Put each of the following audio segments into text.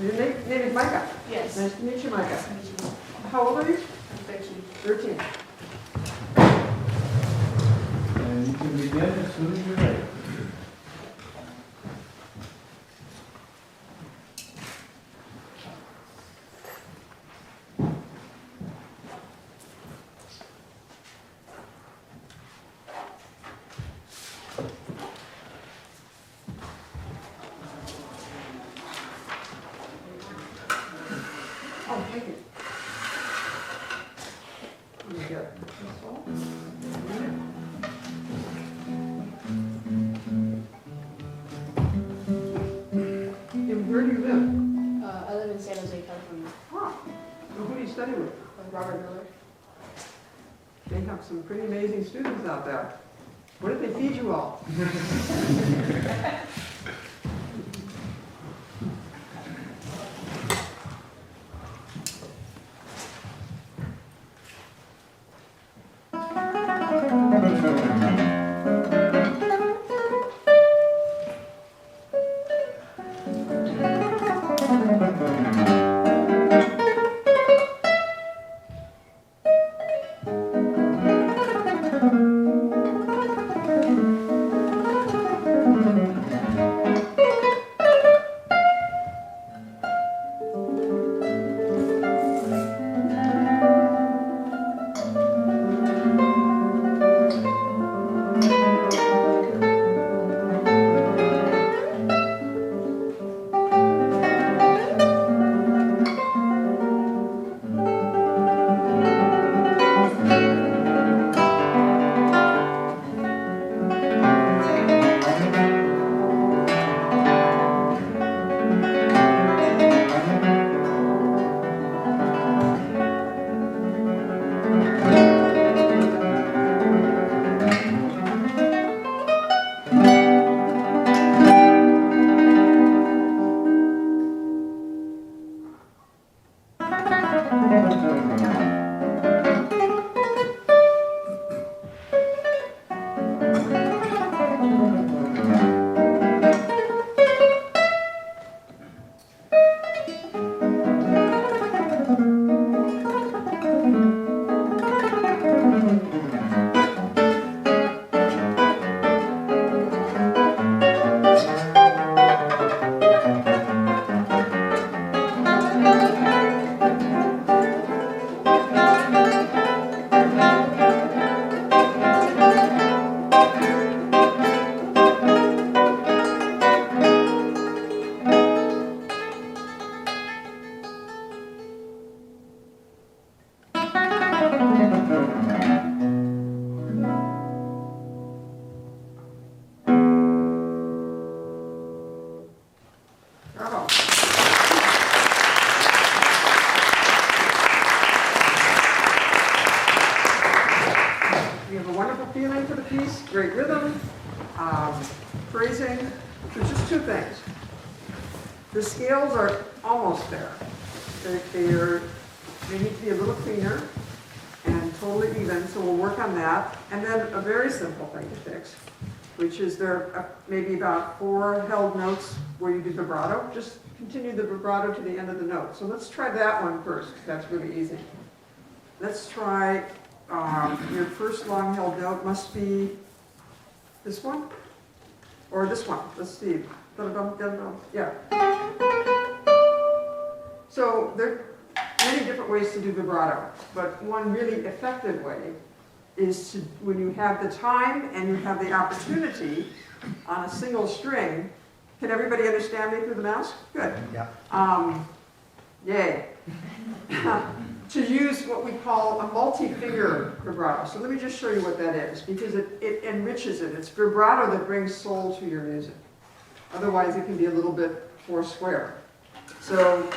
Your name is Micah? Yes. Nice to meet you, Micah. Nice to meet you. How old are you? I'm 13. 13. And you can begin as soon as you're ready. Oh, thank you. Let me get this all. And where do you live? I live in San Jose, California. Huh. So who do you study with? With Robert Miller. They have some pretty amazing students out there. What did they feed you all? Bravo. We have a wonderful feeling for the piece, great rhythm, phrasing. There's just two things. The scales are almost there. They need to be a little cleaner and totally even, so we'll work on that. And then a very simple thing to fix, which is there are maybe about 4 held notes where you do vibrato. Just continue the vibrato to the end of the note. So let's try that one first, 'cause that's really easy. Let's try, your first long held note must be this one, or this one. Let's see. Yeah. So there are many different ways to do vibrato, but one really effective way is to, when you have the time and you have the opportunity on a single string. Can everybody understand me through the mask? Good. Yeah. Yay. To use what we call a multi-finger vibrato. So let me just show you what that is, because it enriches it. It's vibrato that brings soul to your music. Otherwise, it can be a little bit four-square. So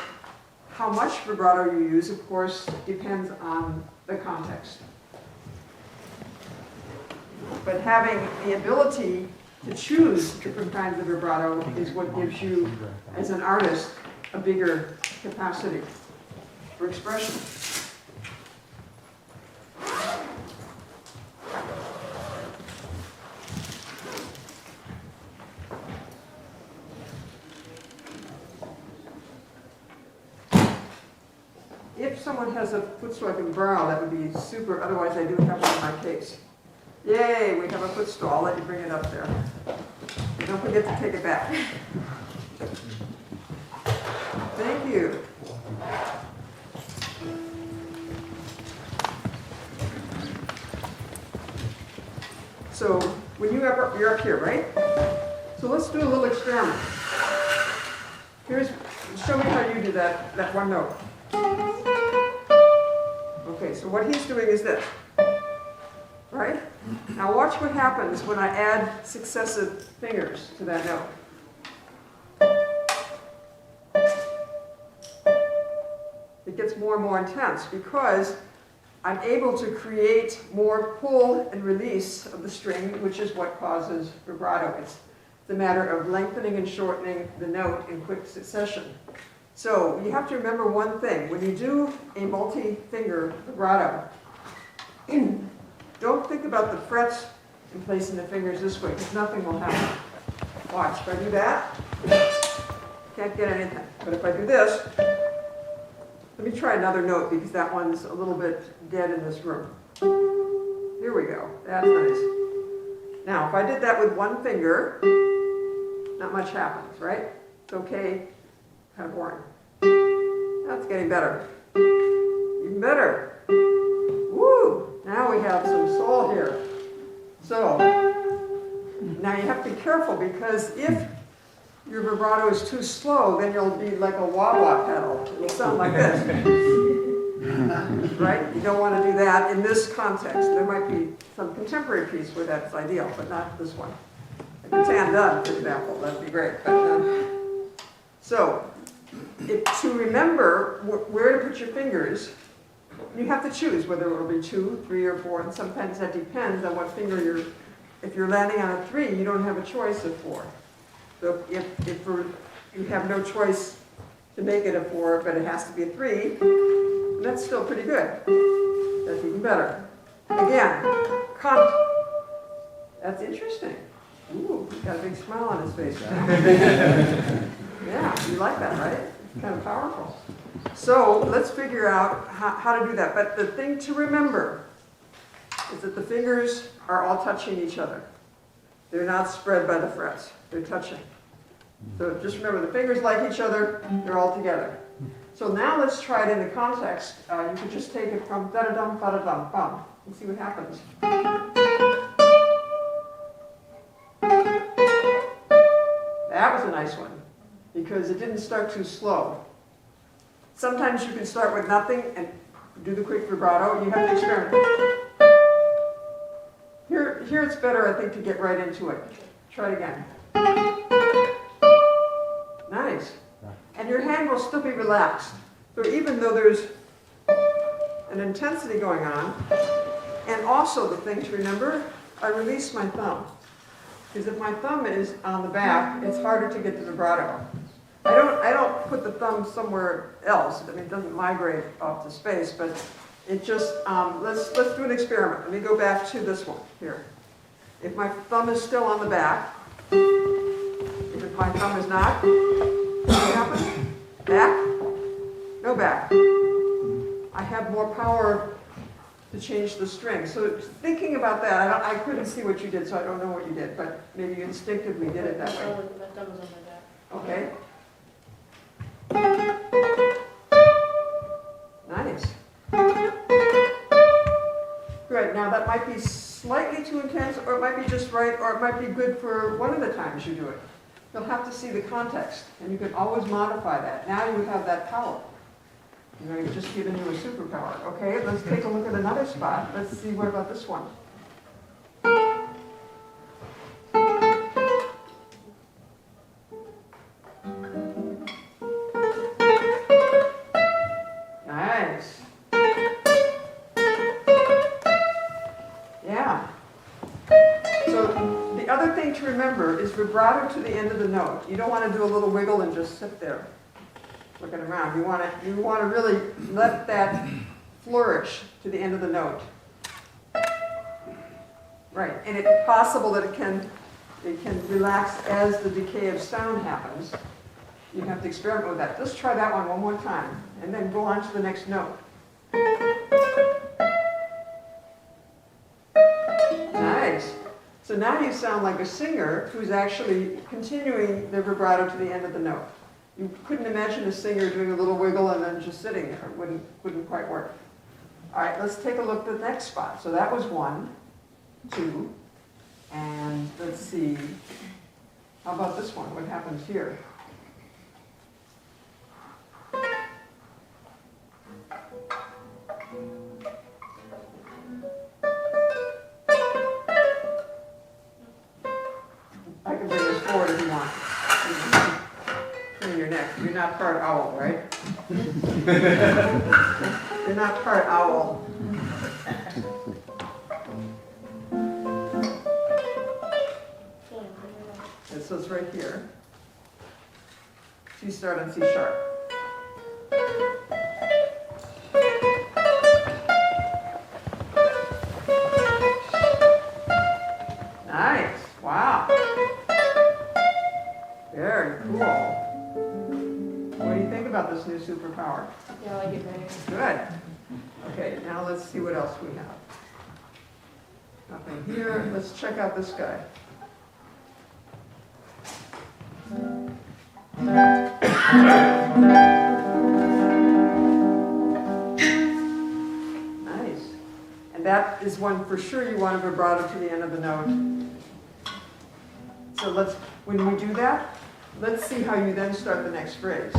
how much vibrato you use, of course, depends on the context. But having the ability to choose different kinds of vibrato is what gives you, as an artist, a bigger capacity for expression. if someone has a foot stool I can borrow, that would be super, otherwise I do have one in my case. Yay, we have a footstool, I'll let you bring it up there. Don't forget to take it back. Thank you. So, when you're up here, right? So let's do a little experiment. Show me how you do that one note. Okay, so what he's doing is this, right? Now watch what happens when I add successive fingers to that note. It gets more and more intense because I'm able to create more pull and release of the string, which is what causes vibrato. It's the matter of lengthening and shortening the note in quick succession. So you have to remember one thing. When you do a multi-finger vibrato, don't think about the frets and placing the fingers this way, because nothing will happen. Watch, if I do that, can't get anything. But if I do this, let me try another note, because that one's a little bit dead in this room. Here we go. That's nice. Now, if I did that with one finger, not much happens, right? It's okay. Kind of boring. That's getting better. Even better. Woo! Now we have some soul here. So, now you have to be careful, because if your vibrato is too slow, then you'll be like a wah-wah pedal. It'll sound like this. Right? You don't want to do that in this context. There might be some contemporary piece where that's ideal, but not this one. Like the Tan Dun, for example, that'd be great. But, so, to remember where to put your fingers, you have to choose whether it will be 2, 3, or 4, and sometimes that depends on what finger you're. If you're landing on a 3, you don't have a choice of 4. So if you have no choice to make it a 4, but it has to be a 3, that's still pretty good. That's even better. Again, that's interesting. Ooh, he's got a big smile on his face. Yeah, you like that, right? It's kind of powerful. So let's figure out how to do that. But the thing to remember is that the fingers are all touching each other. They're not spread by the frets. They're touching. So just remember, the fingers like each other, they're all together. So now let's try it in the context. You could just take it from da-da-dum, ba-da-dum, bum, and see what happens. That was a nice one, because it didn't start too slow. Sometimes you can start with nothing and do the quick vibrato. You have to experiment. Here it's better, I think, to get right into it. Try it again. Nice. And your hand will still be relaxed. So even though there's an intensity going on, and also the thing to remember, I release my thumb. Because if my thumb is on the back, it's harder to get the vibrato. I don't put the thumb somewhere else. I mean, it doesn't migrate off to space, but it just, let's do an experiment. Let me go back to this one here. If my thumb is still on the back, if my thumb is not, what happens? Back? No back. I have more power to change the string. So thinking about that, I couldn't see what you did, so I don't know what you did, but maybe you instinctively did it that way. My thumb was on my back. Okay. Nice. Good. Now that might be slightly too intense, or it might be just right, or it might be good for one of the times you do it. You'll have to see the context, and you can always modify that. Now you have that power. You know, you've just given you a superpower. Okay, let's take a look at another spot. Let's see, what about this one? Nice. Yeah. So the other thing to remember is vibrato to the end of the note. You don't want to do a little wiggle and just sit there looking around. You want to really let that flourish to the end of the note. Right, and it's possible that it can relax as the decay of sound happens. You have to experiment with that. Let's try that one more time, and then go on to the next note. Nice. So now you sound like a singer who's actually continuing the vibrato to the end of the note. You couldn't imagine a singer doing a little wiggle and then just sitting there. It wouldn't quite work. All right, let's take a look at the next spot. So that was 1, 2, and let's see. How about this one? What happens here? I can bring this forward if you want. In your neck. You're not part owl, right? You're not part owl. And so it's right here. So you start on C sharp. Nice. Wow. Very cool. What do you think about this new superpower? Yeah, I like it better. Good. Okay, now let's see what else we have. Nothing here. Let's check out this guy. Nice. And that is one for sure you want a vibrato to the end of the note. So when we do that, let's see how you then start the next phrase.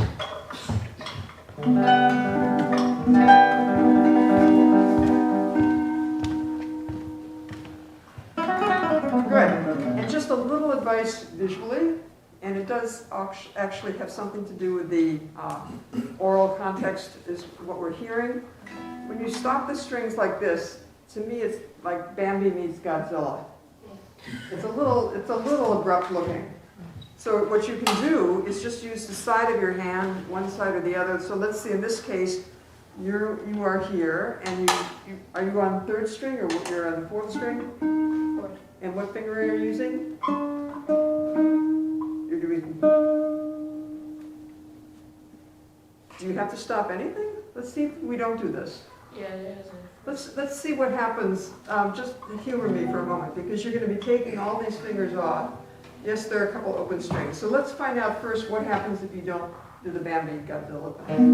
Good. And just a little advice visually, and it does actually have something to do with the oral context is what we're hearing. When you stop the strings like this, to me it's like Bambi meets Godzilla. It's a little abrupt looking. So what you can do is just use the side of your hand, one side or the other. So let's see, in this case, you are here, and are you on 3rd string or you're on the 4th string? 4th. And what finger are you using? You're doing. Do you have to stop anything? Let's see if we don't do this. Yeah, it has Let's see what happens. Just humor me for a moment, because you're going to be taking all these fingers off. Yes, there are a couple open strings. So let's find out first what happens if you don't do the Bambi Godzilla thing.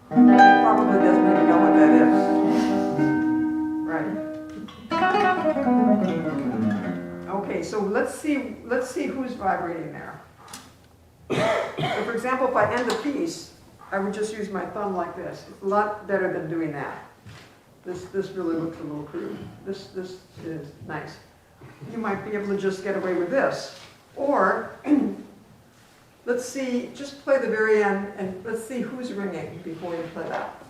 Probably doesn't even know what that is. Right. Okay, so let's see who's vibrating there. So for example, if I end a piece, I would just use my thumb like this. It's a lot better than doing that. This really looks a little crude. This is nice. You might be able to just get away with this. Or, let's see, just play the very end, and let's see who's ringing before you play that.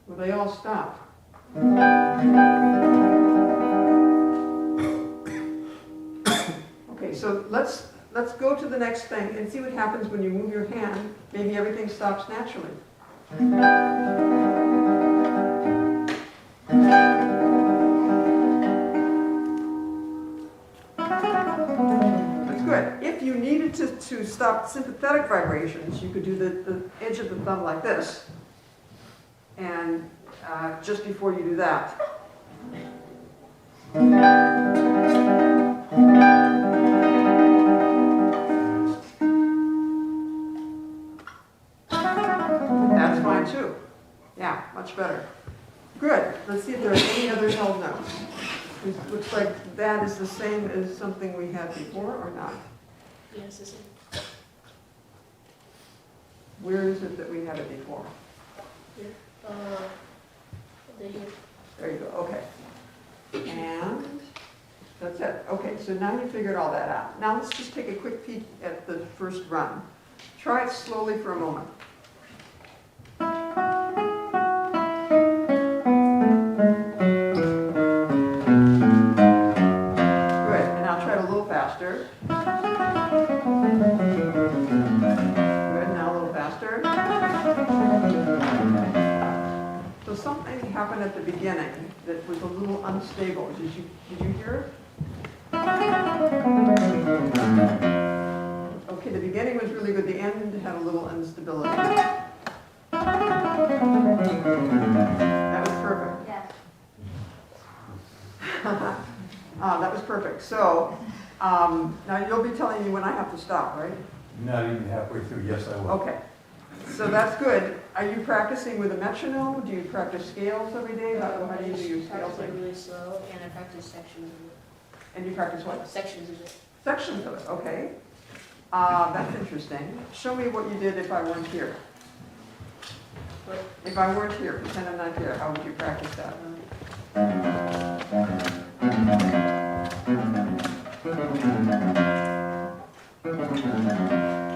Well, they all stopped. Okay, so let's go to the next thing and see what happens when you move your hand. Maybe everything stops naturally. That's good. If you needed to stop sympathetic vibrations, you could do the edge of the thumb like this. And just before you do that. That's fine too. Yeah, much better. Good. Let's see if there are any other held notes. It looks like that is the same as something we had before, or not? Yes, it's Where is it that we had it before? here. Here. There you go. Okay. And that's it. Okay, so now you figured all that out. Now let's just take a quick peek at the first run. Try it slowly for a moment. Good. And now try it a little faster. Good. Now a little faster. So something happens that was a little unstable. Did you hear it? Okay, the beginning was really good. The end had a little instability. That was perfect. Yes. That was perfect. So now you'll be telling me when I have to stop, right? Not even halfway through, yes, I will. Okay. So that's good. Are you practicing with a metronome? Do you practice scales every day? How do you do your scales? Practice really slow, and I practice sections of it. And you practice what? Sections of it. Sections of it, okay. That's interesting. Show me what you did if I weren't here. What? If I weren't here, pretend I'm not here, how would you practice that?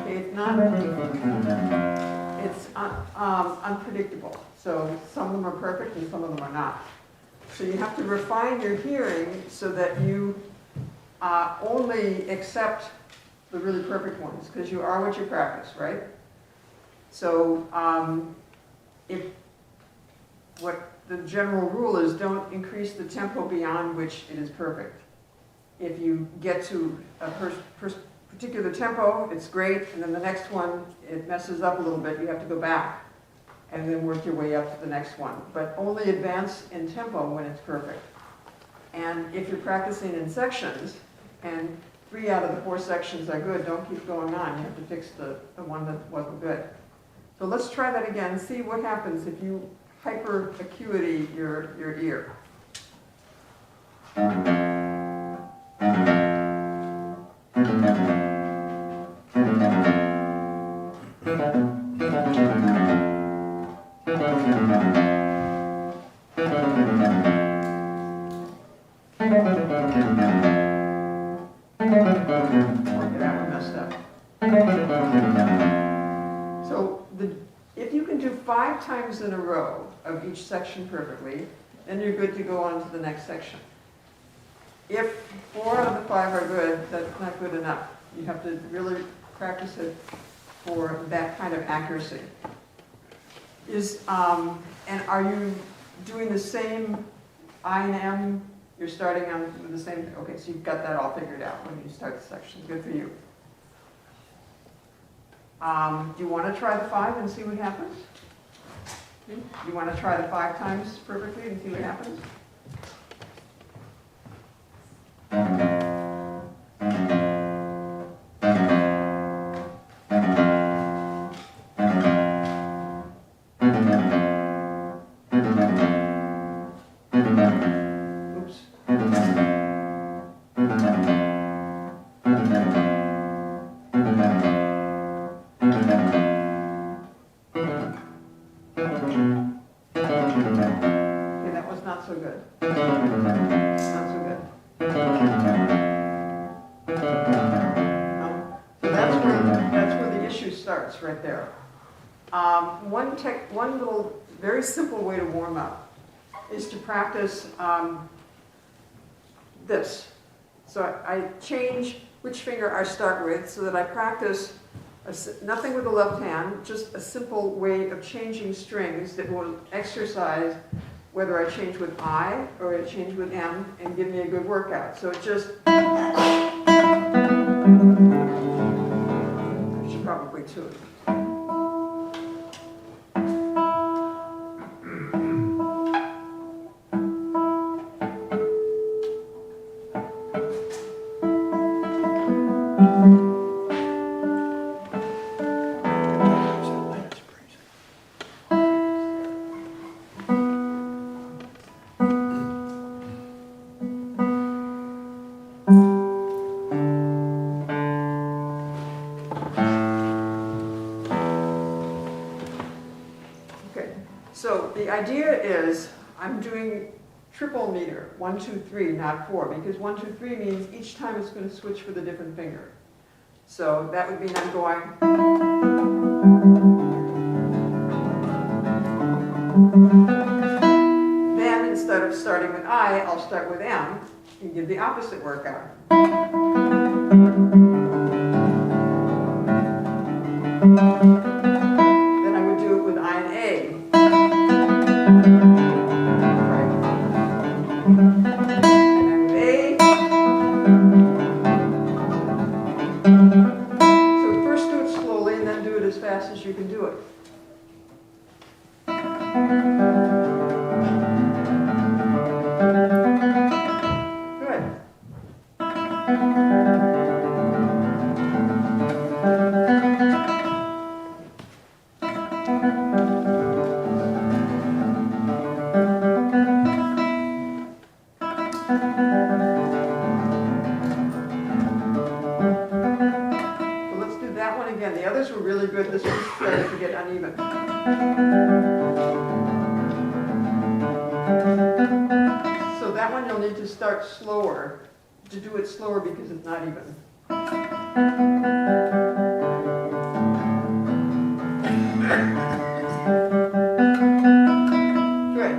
Okay, it's not, it's unpredictable. So some of them are perfect and some of them are not. So you have to refine your hearing so that you only accept the really perfect ones, because you are what you practice, right? So if what the general rule is, don't increase the tempo beyond which it is perfect. If you get to a particular tempo, it's great, and then the next one, it messes up a little bit, you have to go back and then work your way up to the next one. But only advance in tempo when it's perfect. And if you're practicing in sections, and 3 out of the 4 sections are good, don't keep going on. You have to fix the one that wasn't good. So let's try that again. See what happens if you hyper acuity your ear. That one messed up. So if you can do 5 times in a row of each section perfectly, then you're good to go on to the next section. If 4 out of the 5 are good, that's not good enough. You have to really practice it for that kind of accuracy. And are you doing the same I and M? You're starting on with the same, okay, so you've got that all figured out when you start the section. Good for you. Do you want to try the 5 and see what happens? You want to try the 5 times perfectly and see what happens? Right there. One little very simple way to warm up is to practice this. So I change which finger I start with so that I practice nothing with the left hand, just a simple way of changing strings that will exercise whether I change with I or I change with M and give me a good workout. So it just, I should probably tune it. So the idea is I'm doing triple meter, 1, 2, 3, not 4, because 1, 2, 3 means each time it's going to switch with a different finger. So that would mean I'm going. Then instead of starting with I, I'll start with M and give the opposite workout. Then I would do it with I and A. Right. And then A. So first do it slowly and then do it as fast as you can do it. Good. So let's do that one again. The others were really good. This one started to get uneven. So that one you'll need to start slower, to do it slower because it's not even. Good.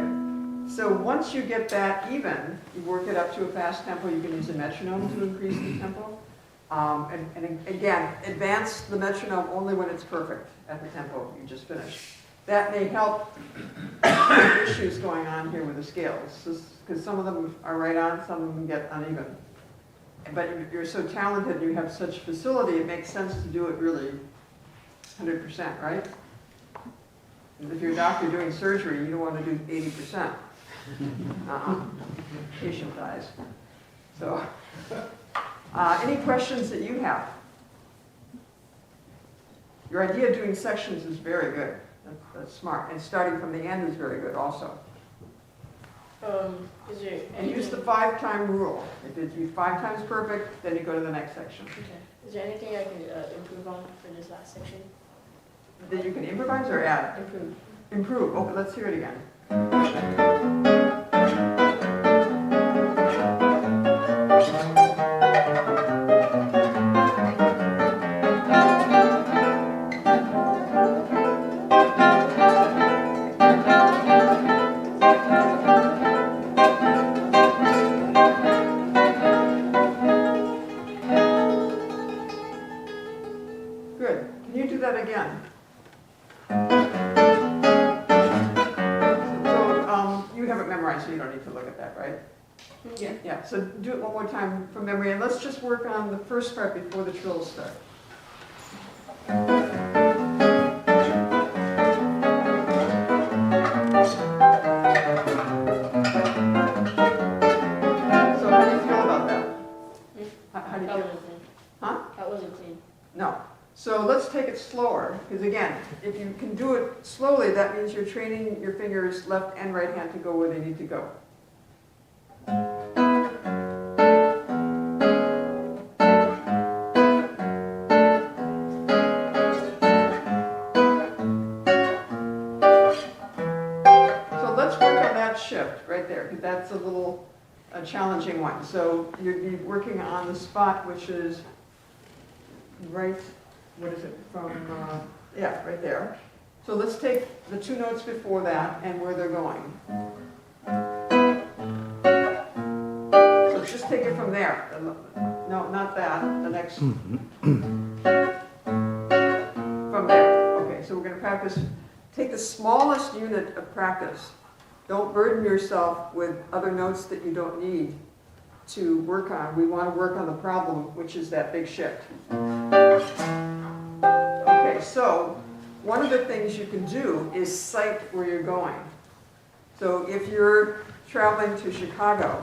So once you get that even, you work it up to a fast tempo. You can use a metronome to increase the tempo. And again, advance the metronome only when it's perfect at the tempo you just finished. That may help issues going on here with the scales, because some of them are right on, some of them get uneven. But you're so talented, you have such facility, it makes sense to do it really 100%, right? And if you're a doctor doing surgery, you don't want to do 80%. Patient dies. So, any questions that you have? Your idea of doing sections is very good. That's smart. And starting from the end is very good also. Is there And use the 5-time rule. If it's 5 times perfect, then you go to the next section. Okay. Is there anything I can improve on for this last section? Then you can improvise or add? Improve. Improve. Okay, let's hear it again. Good. Can you do that again? So you have it memorized, so you don't need to look at that, right? Yeah. Yeah, so do it one more time from memory, and let's just work on the first part before the trills start. So how do you feel about that? How do you That feel? wasn't clean. Huh? That wasn't clean. No. So let's take it slower, because again, if you can do it slowly, that means you're training your fingers left and right hand to go where they need to go. So let's work on that shift right there, because that's a challenging one. So you'd be working on the spot, which is right, what is it, from, yeah, right there. So let's take the 2 notes before that and where they're going. So just take it from there. No, not that, the next. From there. Okay, so we're going to practice. Take the smallest unit of practice. Don't burden yourself with other notes that you don't need to work on. We want to work on the problem, which is that big shift. Okay, so one of the things you can do is cite where you're going. So if you're traveling to Chicago,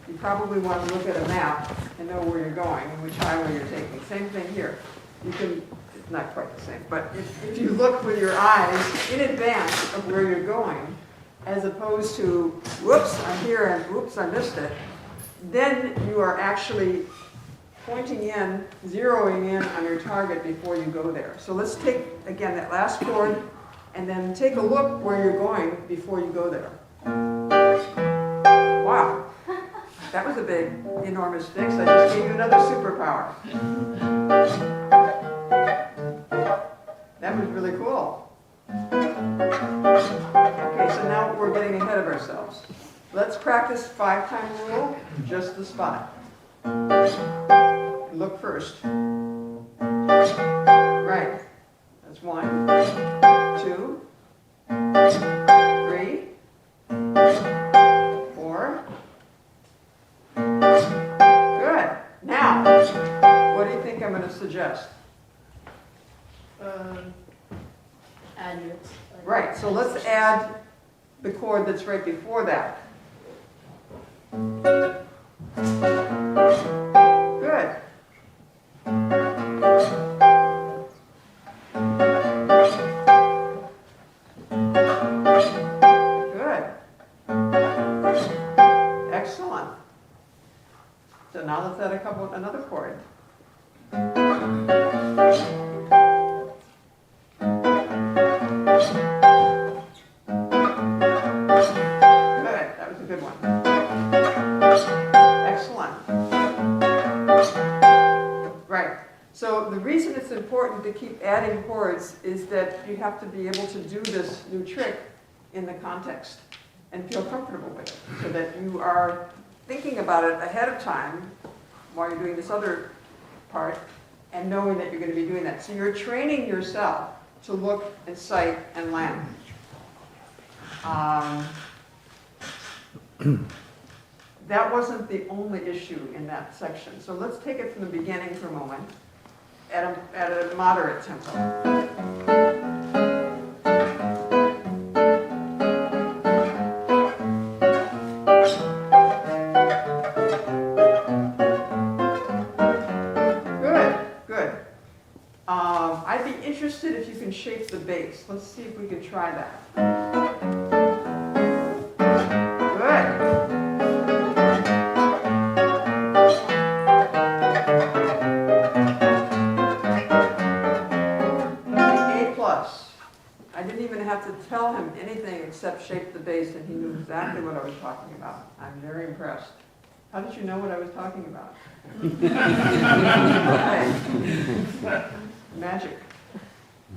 you probably want to look at a map and know where you're going and which highway you're taking. Same thing here. You can, it's not quite the same, but if you look with your eyes in advance of where you're going, as opposed to, whoops, I'm here and whoops, I missed it, then you are actually pointing in, zeroing in on your target before you go there. So let's take, again, that last chord, and then take a look where you're going before you go there. Wow, that was a big, enormous fix. I just gave you another superpower. That was really cool. Okay, so now we're getting ahead of ourselves. Let's practice 5-time rule, just the spot. Look first. Right. That's 1, 2, 3, 4, suggest? Add notes. Right, so let's add the chord that's right before that. Good. Good. Excellent. So now let's add another chord. Good, that was a good one. Excellent. Right. So the reason it's important to keep adding chords is that you have to be able to do this new trick in the context and feel comfortable with it, so that you are thinking about it ahead of time while you're doing this other part and knowing that you're going to be doing that. So you're training yourself to look and sight and land. That wasn't the only issue in that section. So let's take it from the beginning for a moment at a moderate tempo. I'd be interested if you can shape the bass. Let's see if we can try that. Good. A plus. I didn't even have to tell him anything except shape the bass, and he knew exactly what I was talking about. I'm very impressed. How did you know what I was talking about? Okay. Magic.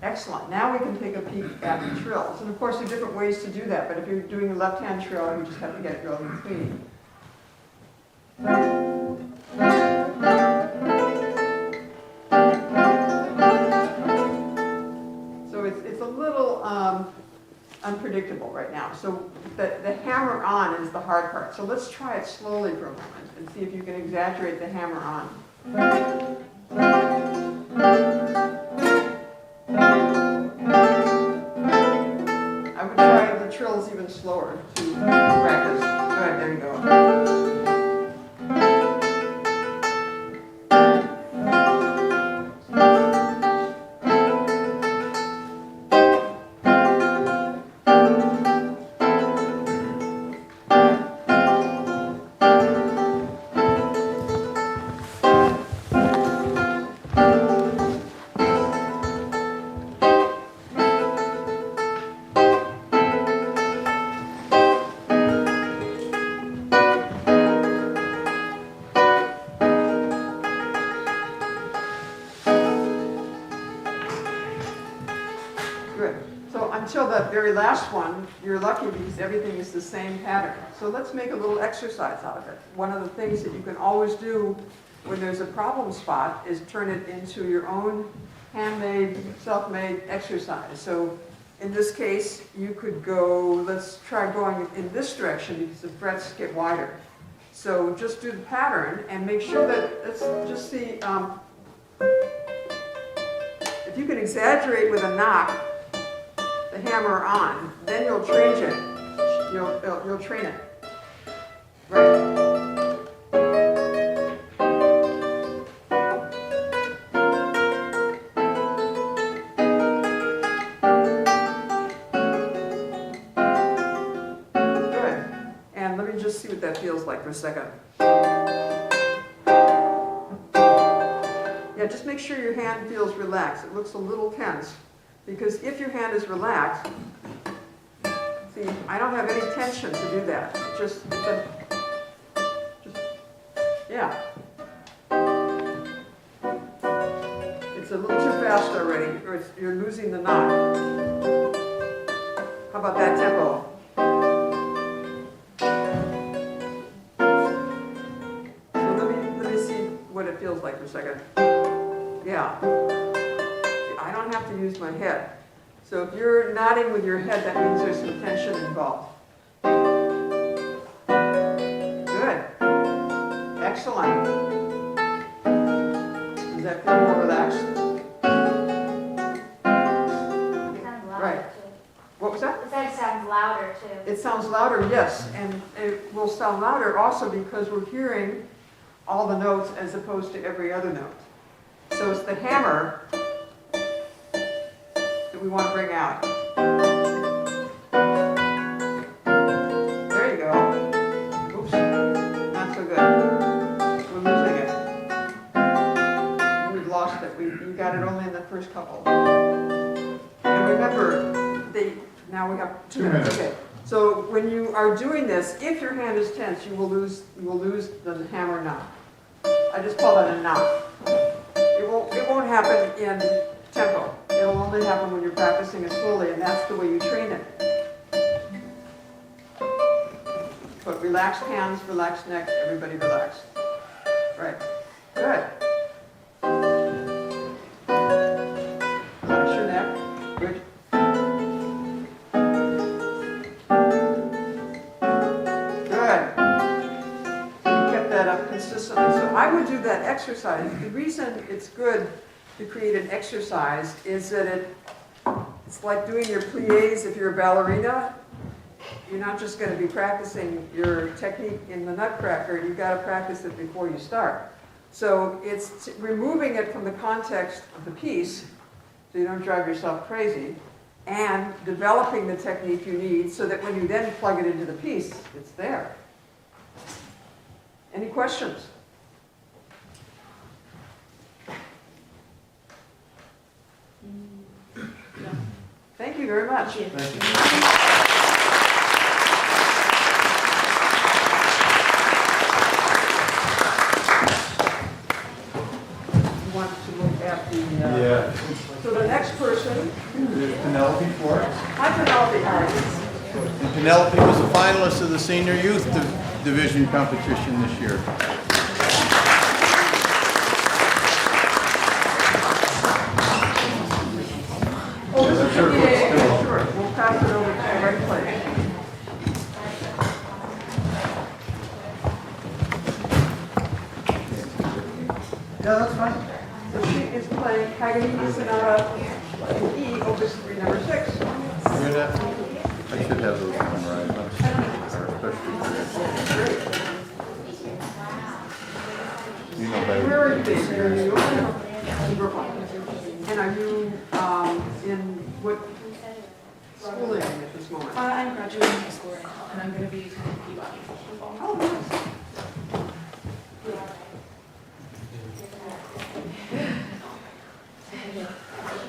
Excellent. Now we can take a peek at the trills. And of course, there are different ways to do that, but if you're doing a left-hand trill, you just have to get it going between. So it's a little unpredictable right now. So the hammer on is the hard part. So let's try it slowly for a moment and see if you can exaggerate the hammer on. I would try the trills even slower to practice. Good, there you go. Until that very last one, you're lucky because everything is the same pattern. So let's make a little exercise out of it. One of the things that you can always do when there's a problem spot is turn it into your own handmade, self-made exercise. So in this case, you could go, let's try going in this direction because the frets get wider. So just do the pattern and make sure that, let's just see, if you can exaggerate with a knock, the hammer on, then you'll change it. You'll train it. Right. Good. And let me just see what that feels like for a second. Yeah, just make sure your hand feels relaxed. It looks a little tense. Because if your hand is relaxed, see, I don't have any tension to do that. Yeah. It's a little too fast already, or you're losing the knot. How about that tempo? So let me see what it feels like for a second. Yeah. I don't have to use my head. So if you're nodding with your head, that means there's some tension involved. Good. Excellent. Does that feel more relaxed? sounds louder, yes, and it will sound louder also because we're hearing all the notes as opposed to every other note. So it's the hammer that we want to bring out. There you go. Oops, not so good. We're losing it. We've lost it. You got it only in the first couple. And remember, now we have 2 minutes. Okay. So when you are doing this, if your hand is tense, you will lose the hammer knot. I just call that a knot. It won't happen in tempo. It'll only happen when you're practicing it slowly, and that's the way you train it. But relaxed hands, relaxed neck, everybody relax. Right. Good. Relax your neck. Good. Consistently. So I would do that exercise. The reason it's good to create an exercise is that it's like doing your pliés if you're a ballerina. You're not just going to be practicing your technique in the nutcracker, you've got to practice it before you start. So it's removing it from the context of the piece so you don't drive yourself crazy, and developing the technique you need so that when you then plug it into the piece, it's there. Any questions? No. Thank you very much. Thank you. Thank you. You want to look at the... Yeah. So the next person... There's Penelope for us. Hi, Penelope. Hi. And Penelope was a finalist of the Senior Youth Division competition this year. Oh, this is Sure, yeah, still. sure. We'll pass it over to the right place. Yeah, that's fine. So she is playing Paganini Sonata in E, Opus 3, number 6. I should have those memorized, especially. Great. You know better. Where are you based? Are you in Brooklyn? And are you in what schooling at this moment? I'm graduating high school right now, and I'm going to be attending Peabody. Oh, nice.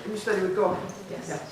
You said you would go? Yes.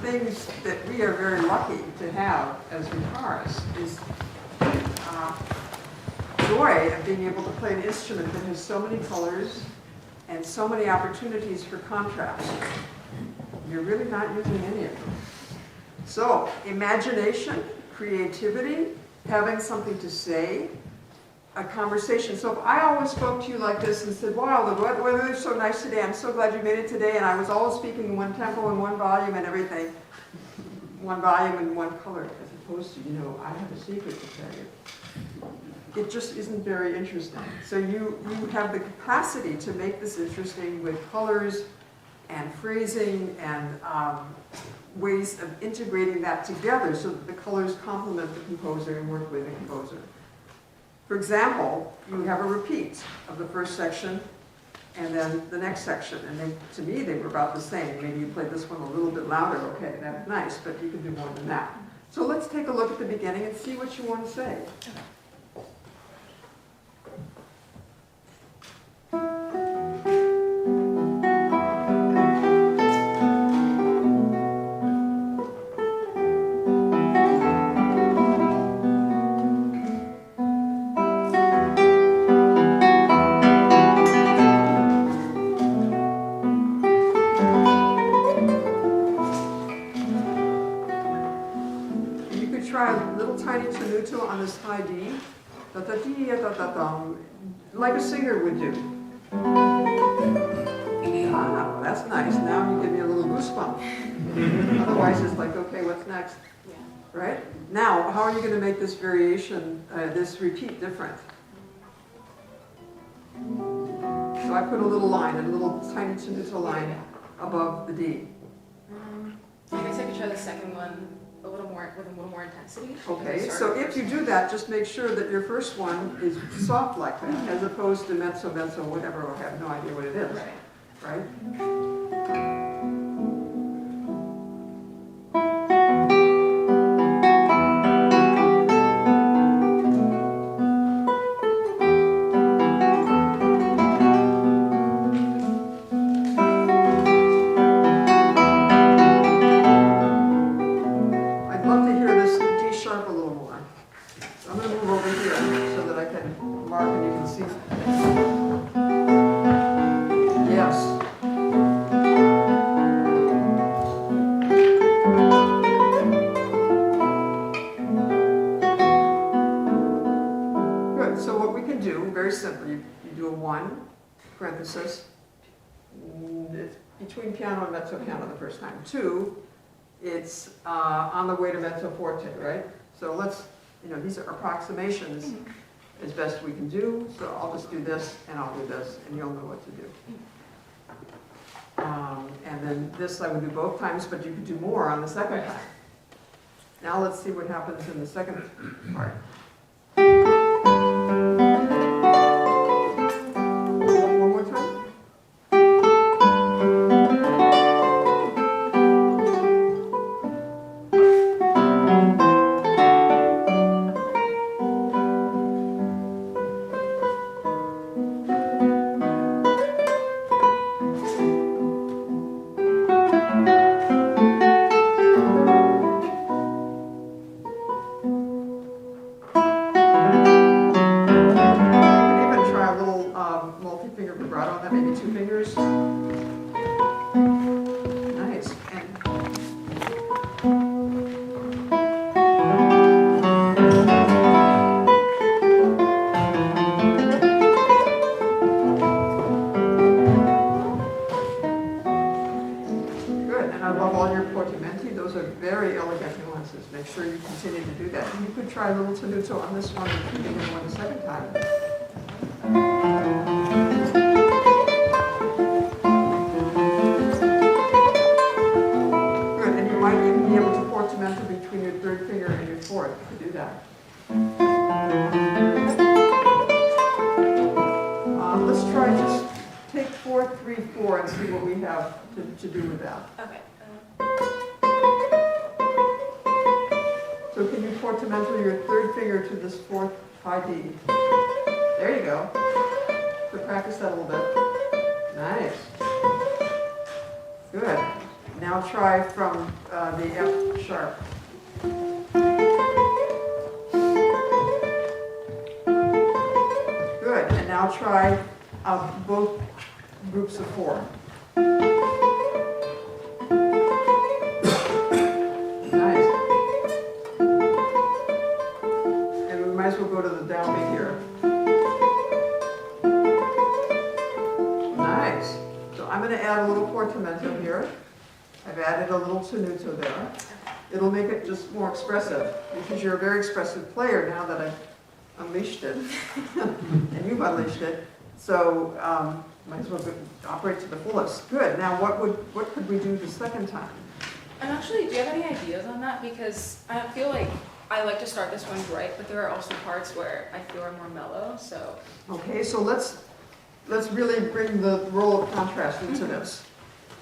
things that we are very lucky to have as guitarists is joy of being able to play an instrument that has so many colors and so many opportunities for contrast. You're really not using any of them. So, imagination, creativity, having something to say, a conversation. So if I always spoke to you like this and said, wow, the weather is so nice today, I'm so glad you made it today, and I was always speaking in one tempo and one volume and everything, one volume and one color, as opposed to, I have a secret to tell you. It just isn't very interesting. So you have the capacity to make this interesting with colors and phrasing and ways of integrating that together so that the colors complement the composer and work with the composer. For example, you have a repeat of the first section and then the next section. And to me, they were about the same. Maybe you played this one a little bit louder. Okay, that's nice, but you can do more than that. So let's take a look at the beginning and see what you want to say. Tiny tenuto on this high D, da-da-dee-da-da-dum, like a singer would do. Ah, that's nice. Now you give me a little goosebump. Otherwise, it's like, okay, what's next? Yeah. Right? Now, how are you going to make this variation, this repeat different? So I put a little line, a little tiny tenuto line above the D. I guess I could try the second one a little more, with a little more intensity. Okay, so if you do that, just make sure that your first one is soft like that, as opposed to mezzo, whatever, or have no idea what it is. Right? It's between piano and mezzo piano the first time. 2, it's on the way to mezzo forte, right? So let's, these are approximations as best we can do. So I'll just do this and I'll do this and you'll know what to do. And then this I would do both times, but you could do more on the second time. Now let's see what happens in the second part. One more time. Make sure you continue to do that. And you could try a little tenuto on this one and keeping it one the second time. Good, and you might even be able to portamento between your third finger and your fourth to do that. Let's try just take 4, 3, 4 and see what we have to do with that. Okay. So can you portamento your third finger to this fourth high D? There you go. So practice that a little bit. Nice. Good. now try from the F sharp. Good, and now try both groups of 4. Nice. And we might as well go to the downbeat here. Nice. So I'm going to add a little portamento here. I've added a little tenuto there. It'll make it just more expressive, because you're a very expressive player now that I've unleashed it, and you've unleashed it. So might as well operate to the fullest. Good. Now what could we do the second time? And actually, do you have any ideas on that? Because I feel like I like to start this one bright, but there are also parts where I feel are more mellow. So Okay, so let's really bring the role of contrast into this.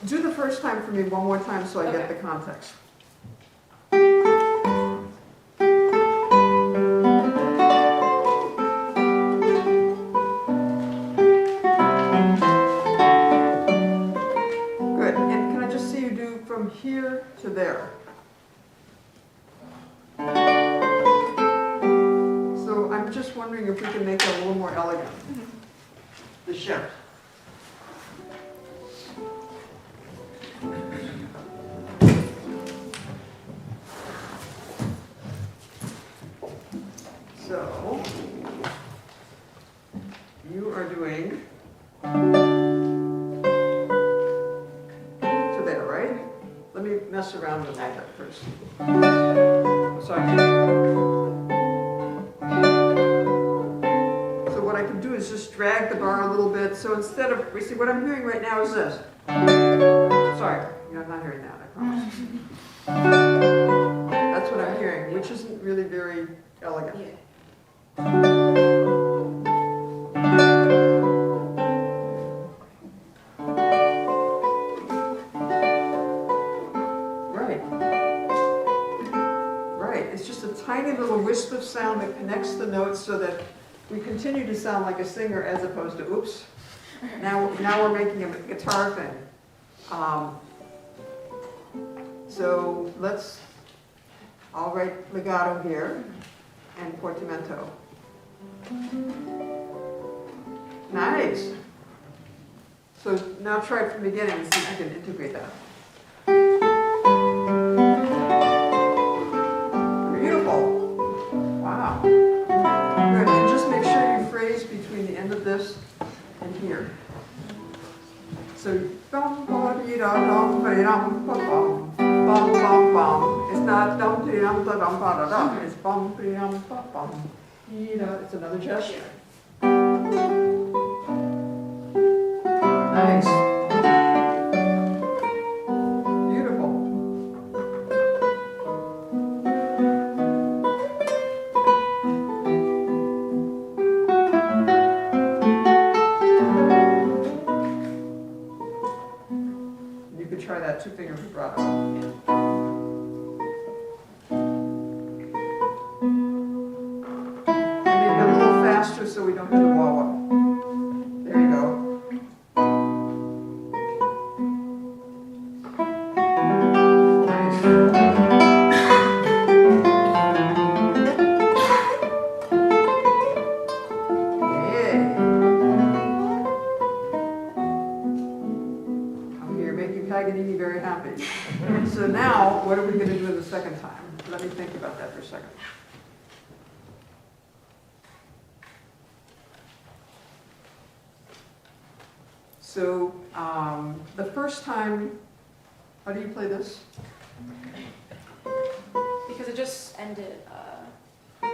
Do the first time for me one more time so I get the context. Good. And can I just see you do from here to there? So I'm just wondering if we can make it a little more elegant. The shift. So, you are doing to there, right? Let me mess around with that first. Sorry. So what I can do is just drag the bar a little bit. So instead of, we see what I'm hearing right now is this. Sorry, you're not hearing that, I promise. That's what I'm hearing, which isn't really very elegant. yeah. Right, it's just a tiny little wisp of sound that connects the notes so that we continue to sound like a singer as opposed to oops. Now we're making a guitar thing. So I'll write legato here and portamento. Nice. So now try it from the beginning and see if you can integrate that. Beautiful. Wow. Good. And just make sure you phrase between the end of this and here. So dum ba dee da dum ba dum ba bum bum bum bum. It's not dum dee dum da dum ba da dum. It's bum dee dum ba bum. It's another gesture. Nice. Beautiful. You could try that 2-finger vibrato. So we don't do the wah-wah. There you go. Nice. Yay. Come here, making Paganini very happy. So now, what are we going to do the second time? Let me think about that for a second. So the first time, how do you play this? Because it just ended. I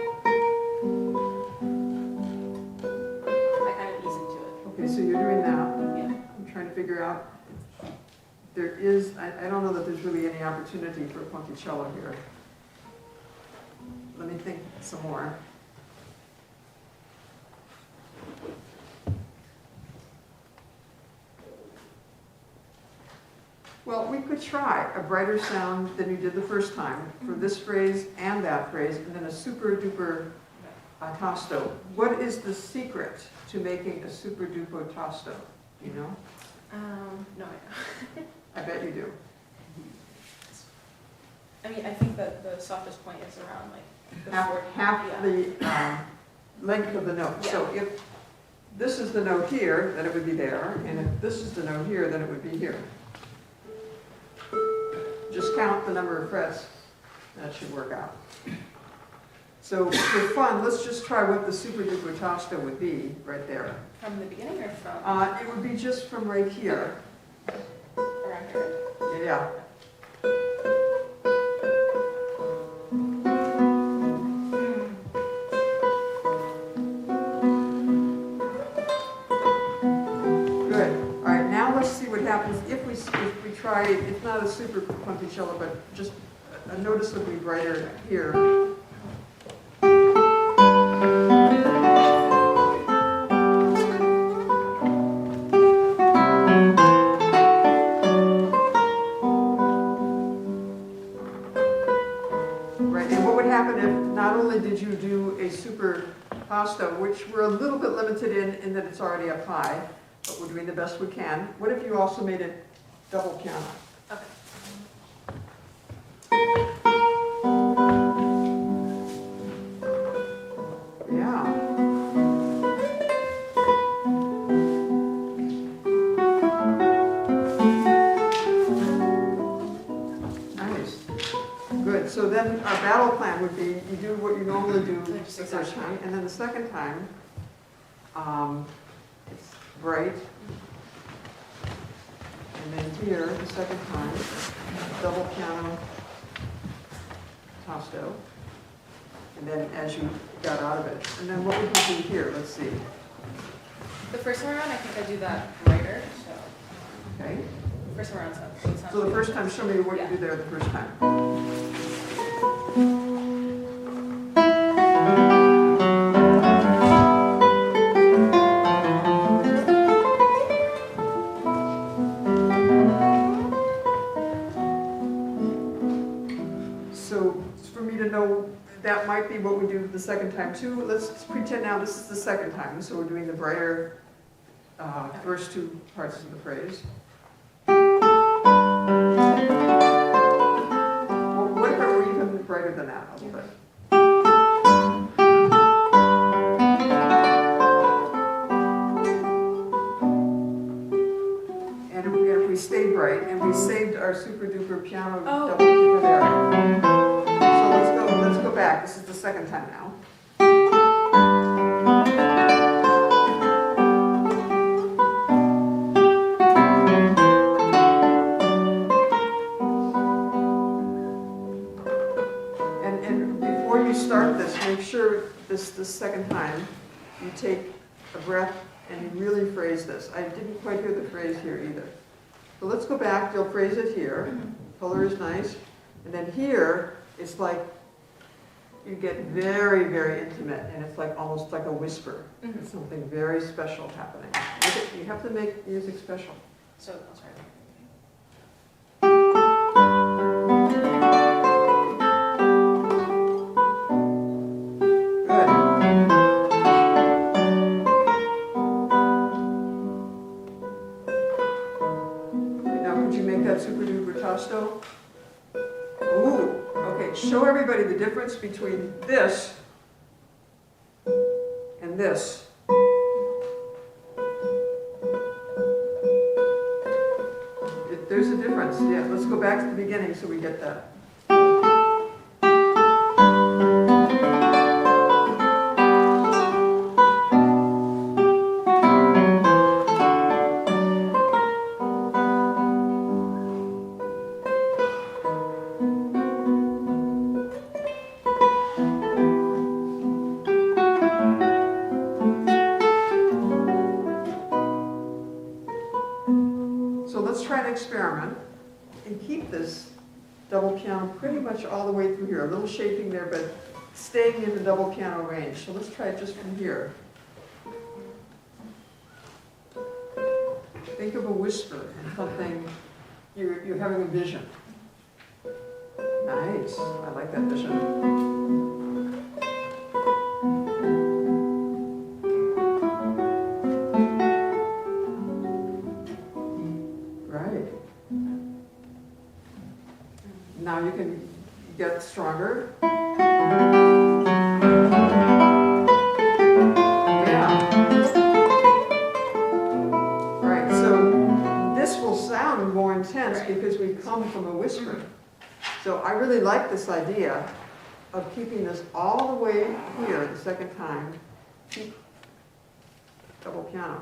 kind of ease into it. Okay, so you're doing that. Yeah. I'm trying to figure out. There is, I don't know that there's really any opportunity for Ponticello here. Let me think some more. Well, we could try a brighter sound than you did the first time for this phrase and that phrase, and then a super duper tasto. What is the secret to making a super duper tasto? Do you know? No, I know. I bet you do. I mean, I think that the softest point is around like the half, fourth. half Yeah. the length of the note. So if this is the note here, then it would be there, and if this is the note here, then it would be here. Just count the number of frets, that should work out. So for fun, let's just try what the super duper tosto would be right there. From the beginning or from It would be just from right here. around here? Yeah. Good. All right, now let's see what happens if we try, it's not a super punticello, but just a noticeably brighter here. Right, and what would happen if not only did you do a super pasta, which we're a little bit limited in that it's already up high, but we're doing the best we can. What if you also made it double piano? Okay. Yeah. Nice. Good. So then our battle plan would be you do what you normally do the Just first exactly. time, and then the second time, it's bright. And then here, the second time, double piano tosto. And then as you got out of it. And then what would you do here? Let's see. The first time around, I think I do that brighter. So Okay. first time around, so it's not. So the first time, show me what you do there the first time. So for me to know, that might be what we do the second time too. Let's pretend now this is the second time, so we're doing the brighter first two parts of the phrase. Well, what if it were even brighter than that a little bit? And if we stayed bright and we saved our super duper piano double kicker there. So let's go back. This is the second time now. And before you start this, make sure this second time you take a breath and you really phrase this. I didn't quite hear the phrase here either. So let's go back. You'll phrase it here. Color is nice. And then here, it's like you get very, very intimate, and it's like almost like a whisper. It's something very special happening. You have to make music special. So I'll start. Good. Now, could you make that super duper tosto? Ooh, okay, show everybody the difference between this and this. There's a difference, yeah. Let's go back to the beginning so we get that. So let's try an experiment and keep this double piano pretty much all the way through here. A little shaping there, but staying in the double piano range. So let's try it just from here. Think of a whisper and something, you're having a vision. Nice, I like that vision. Right. get stronger. Right, so this will sound more intense Right. because we come from a whisper. So I really like this idea of keeping this all the way here the second time, keep double piano.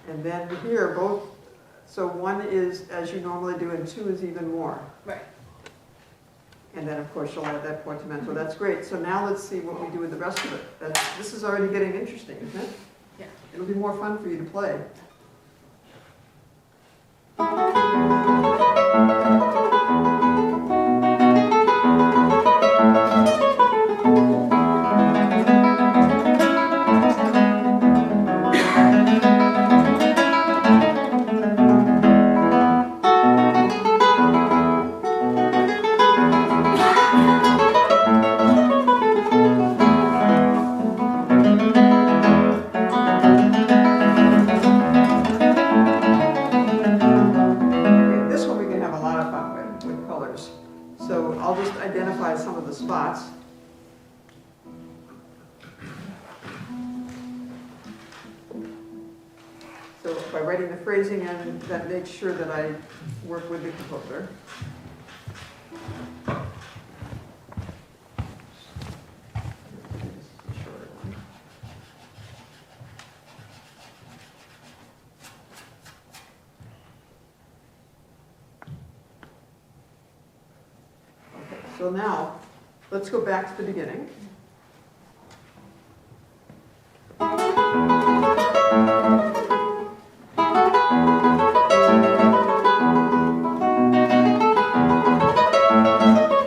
And then here, both, so one is as you normally do, and two is even more. Right. And then, of course, you'll add that portamento. That's great. So now let's see what we do with the rest of it. This is already getting interesting, isn't it? Yeah. It'll be more fun for you to play. Okay, this one we can have a lot of fun with colors. So I'll just identify some of the spots. So by writing the phrasing in, that makes sure that I work with the composer. Okay, so now, let's go back to the beginning.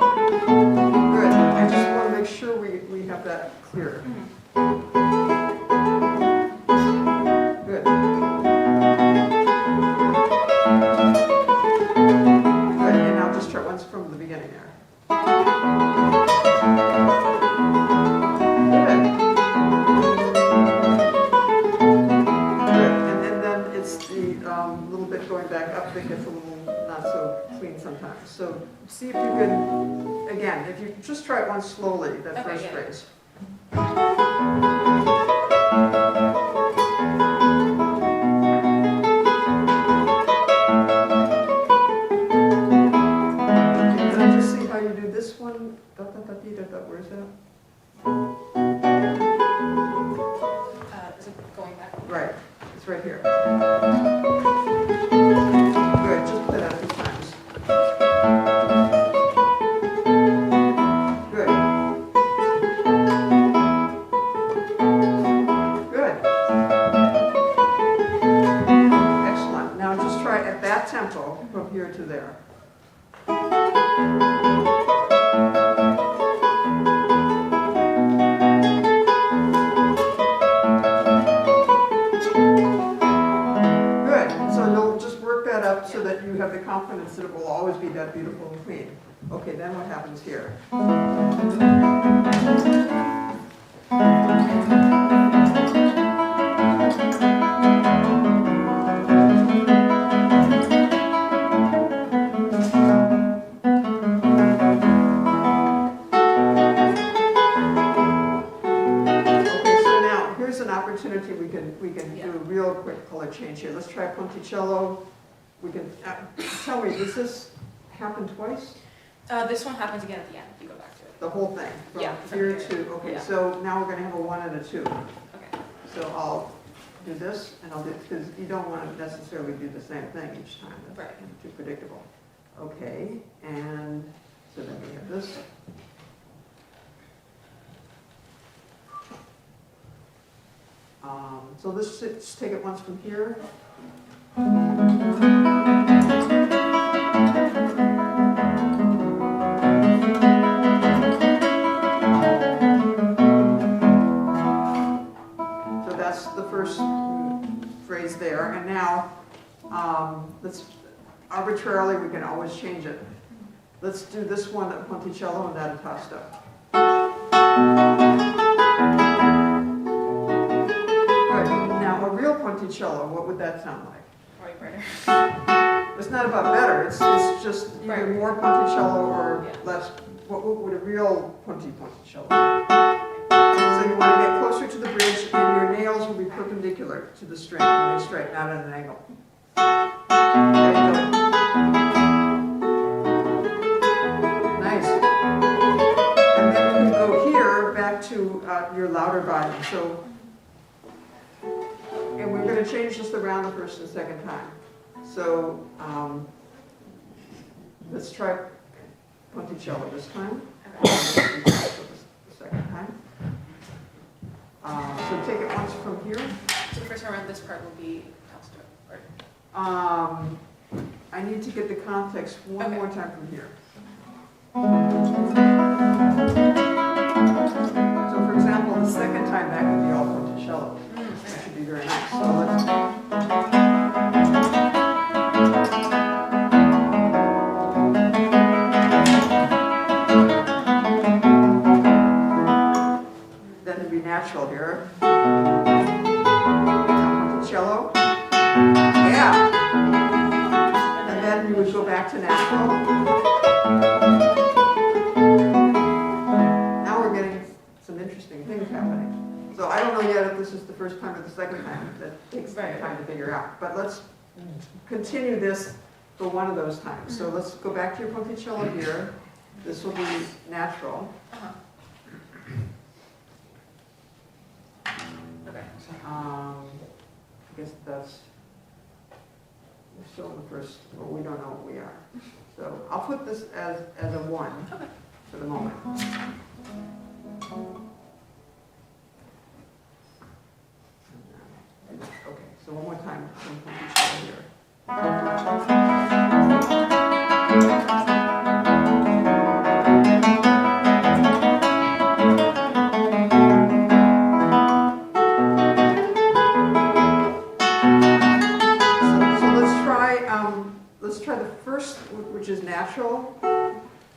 Good. I just want to make sure we have that clear. Good. Good, and now just try once from the beginning there. Good. Good, and then it's the little bit going back up that gets a little not so clean sometimes. So see if you can, again, if you just try it once slowly, that Okay, first yeah. phrase. Okay, can I just see how you do this one? Da, da, da, dee, da, da, where's that? Is it going back? Right, it's right here. Good, just put that a few times. Good. Good. Excellent. Now just try at that tempo from here to there. Good. So you'll just work that up so that you have the confidence that it will always be that beautiful and clean. Okay, then what happens here? Okay, so now here's an opportunity we can do a real quick color change here. Let's try Ponticello. We can tell me, does this happen twice? This one happens again at the end, if you go back to it. The whole thing Yeah, from from here here. to okay. Yeah. So now we're going to have a 1 and a 2. Okay. So I'll do this, and I'll do because you don't want to necessarily do the same thing each time. That's Right. too predictable. Okay, and so then we have this. So let's take it once from here. So that's the first phrase there, and now let's arbitrarily we can always change it. Let's do this one at Ponticello and that at Tosto. Good. Now a real Ponticello, what would that sound like? Probably brighter. It's not about better, it's just either Right. more punticello or Yeah. less, what would a real punticello be? So you want to get closer to the bridge and your nails will be perpendicular to the string when they straighten out at an angle. There you go. Nice. And then you can go here back to your louder body. So, and we're going to change this around the first and second time. So let's try punticello this time. Okay. The second time. So take it once from here. So the first time around, this part will be Pastor. Or I need to get the context one Okay. more time from here. So for example, the second time that could be all punticello. That should be very nice. So let's. Then it'd be natural here. Cello. Yeah. And then you would go back to natural. Now we're getting some interesting things happening. So I don't know yet if this is the first time or the second time. That takes time to figure out. But let's continue this for one of those times. So let's go back to your punticello here. This will be natural. Uh-huh. Okay. I guess that's, we're still in the first, well, we don't know what we are. So I'll put this as a 1 Okay. for the moment. Okay, so one more time, from punticello here. Let's try the first, which is natural,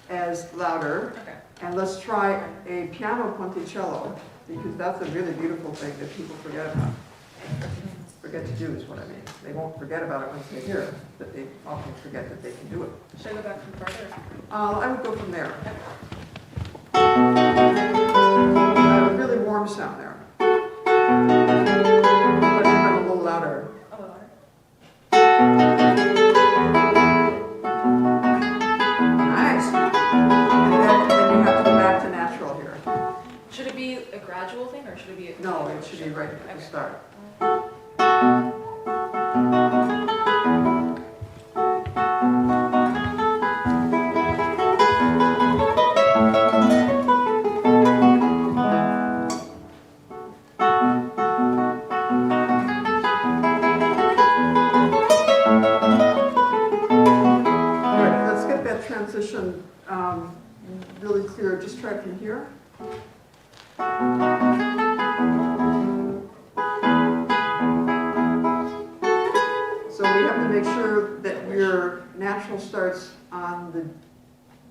as louder. Okay. And let's try a piano punticello, because that's a really beautiful thing that people forget about. Forget to do is what I mean. They won't forget about it once they hear it, but they often forget that they can do it. Should I go back from farther? I would go from there. A really warm sound there. But a little louder. A little louder. Nice. And then you have to go back to natural here. Should it be a gradual thing or should it be a... No, it should be right at the Okay. start. Transition really clear. Just try from here. So we have to make sure that your natural starts on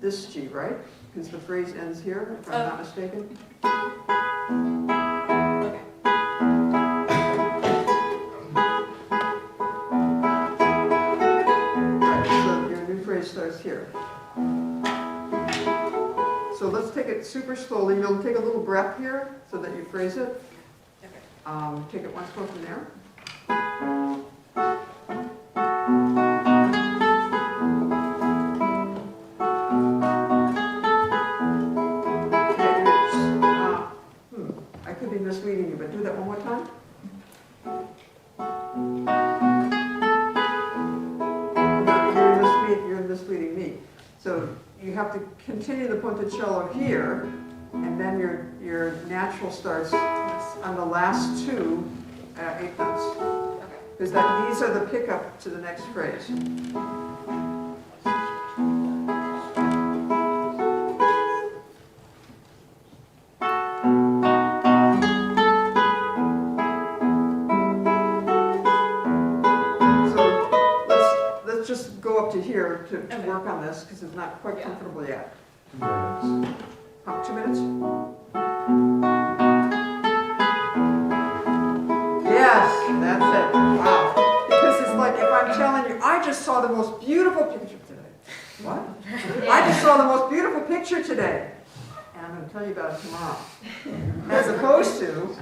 this G, right? Because the phrase ends here, if I'm not mistaken. Okay. Right, so your new phrase starts here. So let's take it super slowly. You'll take a little breath here so that you phrase it. Okay. Take it once more from there. I could be misleading you, but do that one more time. No, you're misleading me. So you have to continue the punticello here, and then your natural starts on the last two eighth notes. Okay. Because these are the pickup to the next phrase. Let's just go up to here to Okay. work on this, because it's not quite Yeah. comfortable yet. 2 minutes. 2 minutes? Yes, that's it. Wow. Because it's like if I'm telling you, I just just saw the most beautiful picture today. What? I just saw the most beautiful picture today. And I'm going to tell you about it tomorrow. As opposed to,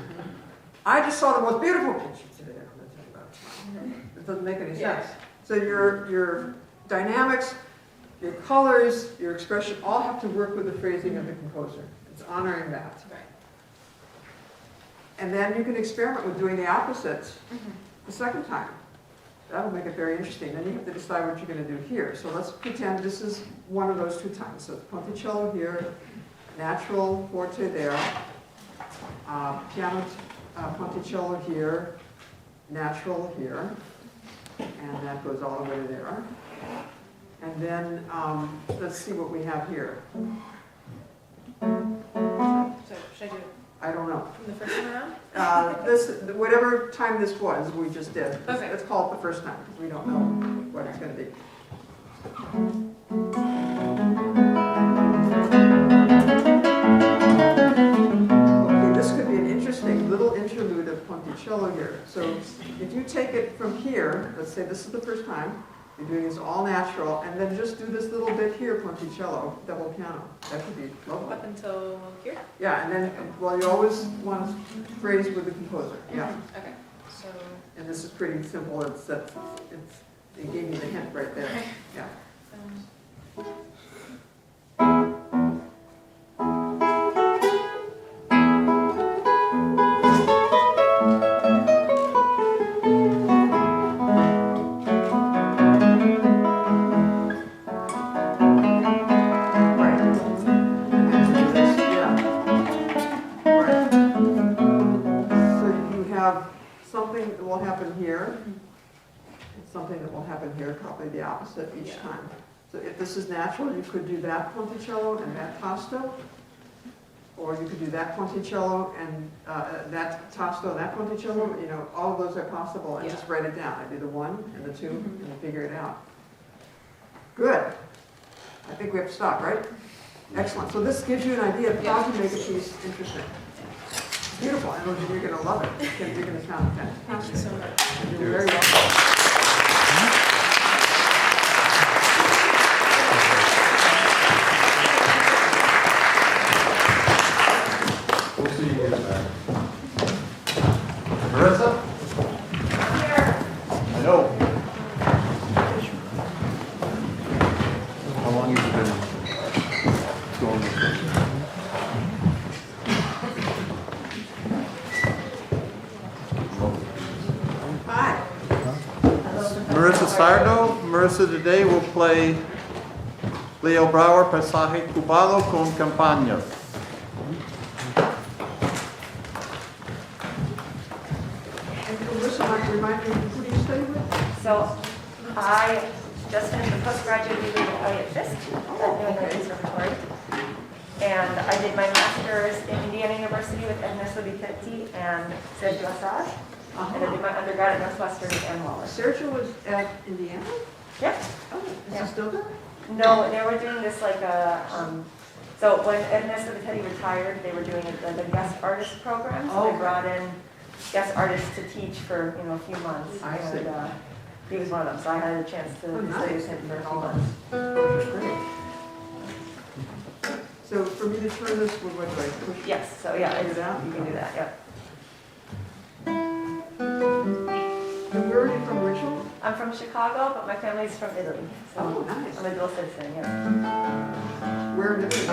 I just saw the most beautiful picture today. I'm going to tell you about it tomorrow. It doesn't make any sense. So your dynamics, your colors, your expression, all have to work with the phrasing of the composer. It's honoring that. Right. And then you can experiment with doing the opposites the second time. That'll make it very interesting. Then you have to decide what you're going to do here. So let's pretend this is one of those 2 times. So ponticello here, natural forte there, piano ponticello here, natural here, and that goes all the way there. And then let's see what we have here. So should I do it I don't know. from the first time around? Whatever time this was, we just did. Okay. Let's call it the first time, because we don't know what it's going to be. Okay, this could be an interesting little interlude of ponticello here. So if you take it from here, let's say this is the first time, you're doing this all natural, and then just do this little bit here, ponticello, double piano. That could be lovely. Up until here? Yeah, and then, well, you always want to phrase with the composer, yeah. Okay, so. And this is pretty simple, it gave me the hint right there, yeah. Something that will happen here, probably the opposite each time. So if this is natural, you could do that ponticello and that tasto, or you could do that ponticello and that tasto and that ponticello. You know, all of those are possible, and just write it down. I do the 1 and the 2, and you figure it out. Good. I think we have to stop, right? Excellent. So this gives you an idea of how to make a piece interesting. Beautiful, and you're going to love it. You're going to sound fantastic. Thank you so much. You're very welcome. We'll see you in a minute. Marissa? I know. How long have you been going with this? Hi. Marissa Sardo. Marissa today will play Leo Brouwer, Pasaje Cubano con Campagna. And Melissa, might you remind me, who do you study with? So I just finished a postgraduate degree with Elliott Fisk at New England Conservatory. And I did my master's in Indiana University with Ernesto Vicetti and Sergio Assad. And I did my undergrad at Northwestern and Wallace. Sergio was at Indiana? Yep. Oh, is Yeah. he still there? No, they were doing this like a, so when Ernesto Vicetti retired, they were doing the guest artist program. So Okay. they brought in guest artists to teach for, a few months. I see. And he was one of them, so I had a chance to Oh, study nice. with him for a few months. Great. So for me to turn this, what do I push? Yes, so yeah, Do that? you can do that, yeah. And where are you from, Rachel? I'm from Chicago, but my family's from Italy. So Oh, nice. I'm a dual citizen, yeah. Where in Italy?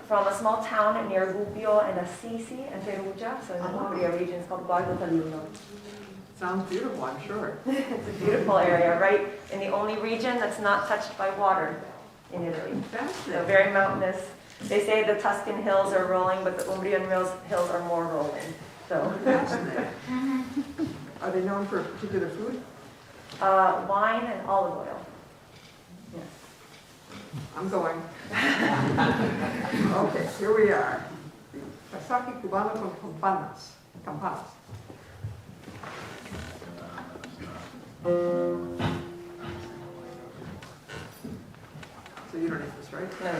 From a small town near Gubbio and Assisi and Perugia, so in the Umbria region, it's called Guardotalino. Sounds beautiful, I'm sure. It's a beautiful area, right in the only region that's not touched by water in Italy. So Fascinating. very mountainous. They say the Tuscan hills are rolling, but the Umbrian hills are more rolling. So Fascinating. Are they known for a particular food? wine and olive oil. Yes. I'm going. Okay, here we are. The Pasaje Cubano con campanas. Campanas. So you don't need this, right? No, no, no.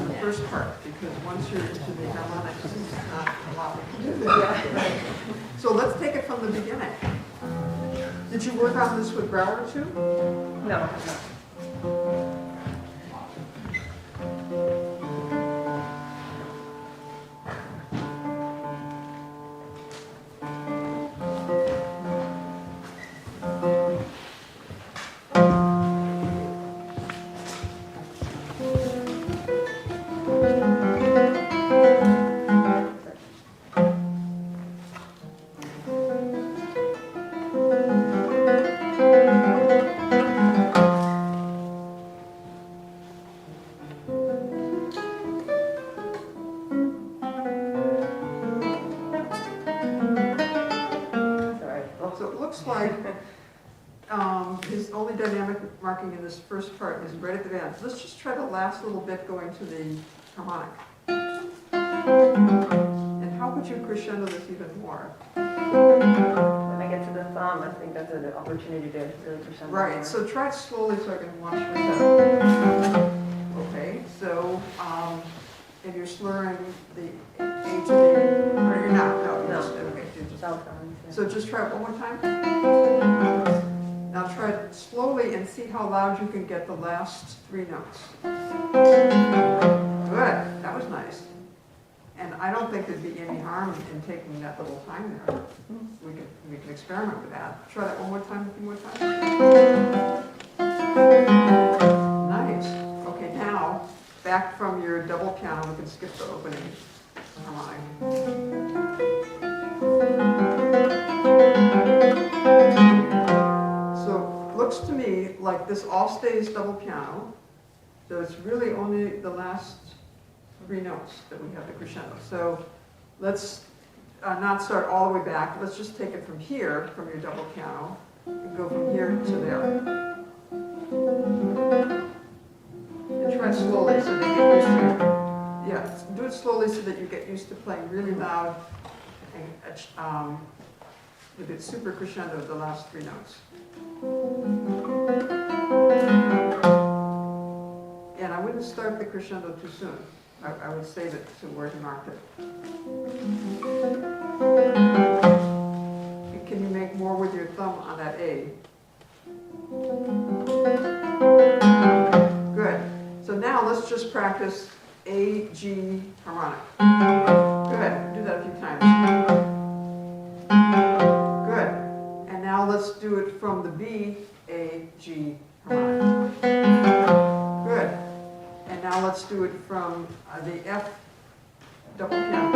the first part, because once you're into the harmonics, it's not a lot we can do there. So let's take it from the beginning. Did you work on this with Brower too? No. So it looks like his only dynamic marking in this first part is right at the end. Let's just try the last little bit going to the harmonic. And how could you crescendo this even more? When I get to the thumb, I think that's an opportunity to really crescendo. Right, so try it slowly so I can watch that. Okay, so, and you're slurring the A to the, or you're not, no, you're just, okay, you're just. South thumb, yeah. So just try it one more time. Now try it slowly and see how loud you can get the last three notes. Good, that was nice. And I don't think there'd be any harm in taking that little time there. We can experiment with that. Try that one more time, a few more times. Nice. Okay, now, back from your double piano, we can skip the opening harmonic. So, looks to me like this all stays double piano. So it's really only the last three notes that we have the crescendo. So let's not start all the way back. Let's just take it from here, from your double piano, and go from here to there. And try slowly so they get used to it. Yeah, do it slowly so that you get used to playing really loud and with it super crescendo the last three notes. And I wouldn't start the crescendo too soon. I would save it to where he marked it. And can you make more with your thumb on that A? Good. So now let's just practice A, G harmonic. Good. Do that a few times. Good. And now let's do it from the B, A, G harmonic. Good. And now let's do it from the F double piano.